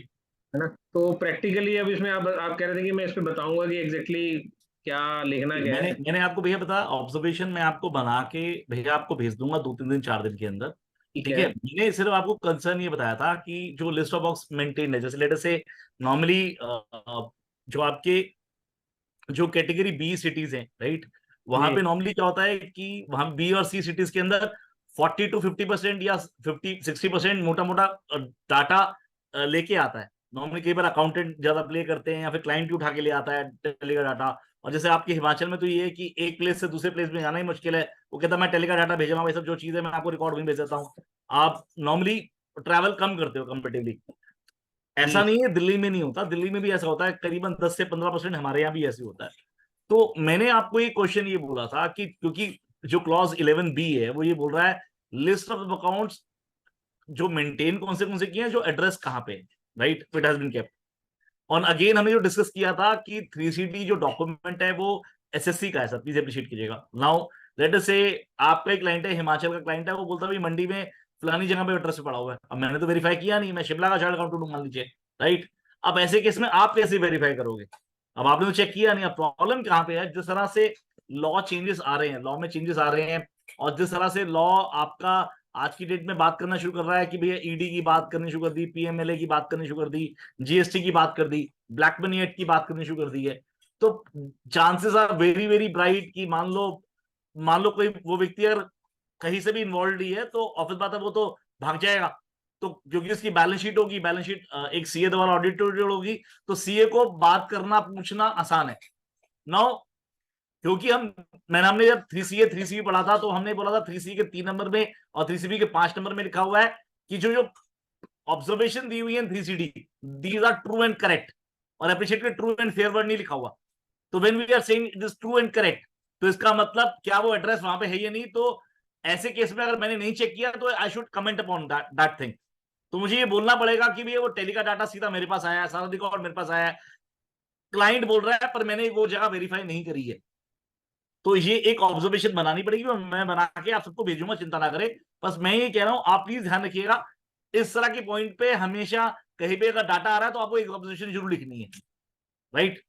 है ना? तो प्रैक्टिकली अब इसमें आप कह रहे थे कि मैं इस पे बताऊंगा कि एग्जैक्टली क्या लिखना क्या है। मैंने आपको भैया बताया, ऑब्जर्वेशन मैं आपको बना के भैया आपको भेज दूंगा 2-3 दिन 4 दिन के अंदर। ठीक है, मैंने सिर्फ आपको कंसर्न ये बताया था कि जो लिस्ट ऑफ बॉक्स मेंटेन है, जैसे लेटर से नॉर्मली जो आपके जो कैटेगरी बी सिटीज हैं, राइट, वहां पे नॉर्मली क्या होता है कि वहां बी और सी सिटीज के अंदर 40 to 50% या 50-60% मोटा मोटा डाटा लेके आता है। नॉर्मली कई बार अकाउंटेंट ज्यादा प्ले करते हैं या फिर क्लाइंट भी उठा के ले आता है टेली का डाटा। और जैसे आपके हिमाचल में तो ये है कि एक प्लेस से दूसरे प्लेस में जाना ही मुश्किल है, वो कहता है मैं टेली का डाटा भेज रहा हूँ, ये सब जो चीजें मैं आपको रिकॉर्ड वहीं भेज देता हूँ। आप नॉर्मली ट्रैवल कम करते हो कंपेरेटिवली, ऐसा नहीं है दिल्ली में नहीं होता, दिल्ली में भी ऐसा होता है, करीबन 10 से 15% हमारे यहाँ भी ऐसे होता है। तो मैंने आपको एक क्वेश्चन ये बोला था कि क्योंकि जो क्लॉज 11B है वो ये बोल रहा है लिस्ट ऑफ अकाउंट्स जो मेंटेन कौन से किए हैं, जो एड्रेस कहाँ पे, right, it has been kept. और अगेन हमने जो डिस्कस किया था कि 3CD जो डॉक्यूमेंट है वो SSC का है सर, प्लीज अप्रिशिएट कीजिएगा। नाउ लेट अस से आपका एक क्लाइंट है, हिमाचल का क्लाइंट है, वो बोलता है मंडी में फलानी जगह पे एड्रेस पे पड़ा हुआ है। अब मैंने तो वेरीफाई किया नहीं, मैं शिमला का चार्ट अकाउंटेंट हूं मान लीजिए, राइट। अब ऐसे केस में आप कैसे वेरीफाई करोगे? अब आपने तो चेक किया नहीं। अब प्रॉब्लम कहाँ पे है, जिस तरह से लॉ चेंजेस आ रहे हैं, लॉ में चेंजेस आ रहे हैं, और जिस तरह से लॉ आपका आज की डेट में बात करना शुरू कर रहा है कि भैया ईडी की बात करनी शुरू कर दी, PMLA की बात करनी शुरू कर दी, GST की बात कर दी, ब्लैक मनी एक्ट की बात करनी शुरू कर दी है, तो chances are very very bright कि मान लो कोई वो व्यक्ति अगर कहीं से भी इन्वॉल्व ही है तो ऑफिस बात है वो तो भाग जाएगा। तो क्योंकि उसकी बैलेंस शीट होगी, बैलेंस शीट एक CA द्वारा ऑडिटेड होगी, तो CA को बात करना पूछना आसान है। नाउ क्योंकि हमने जब 3CA पढ़ा था तो हमने बोला था 3CA के 3 नंबर में और 3CB के 5 नंबर में लिखा हुआ है कि जो ऑब्जर्वेशन दी हुई है 3CD, these are true and correct, और अप्रिशिएट के ट्रू एंड फेयर वर्ड नहीं लिखा हुआ। तो when we are saying it is true and correct, तो इसका मतलब क्या वो एड्रेस वहां पे है या नहीं। तो ऐसे केस में अगर मैंने नहीं चेक किया तो I should comment upon that thing. तो मुझे ये बोलना पड़ेगा कि भैया वो टेली का डाटा सीधा मेरे पास आया है, सारा रिकॉर्ड मेरे पास आया है, क्लाइंट बोल रहा है पर मैंने वो जगह वेरीफाई नहीं करी है। तो ये एक ऑब्जर्वेशन बनानी पड़ेगी और मैं बना के आप सबको भेजूंगा, चिंता ना करें। बस मैं ये कह रहा हूं, आप प्लीज ध्यान रखिएगा इस तरह के पॉइंट पे, हमेशा कहीं पे अगर डाटा आ रहा है तो आपको एक ऑब्जर्वेशन जरूर लिखनी है, राइट।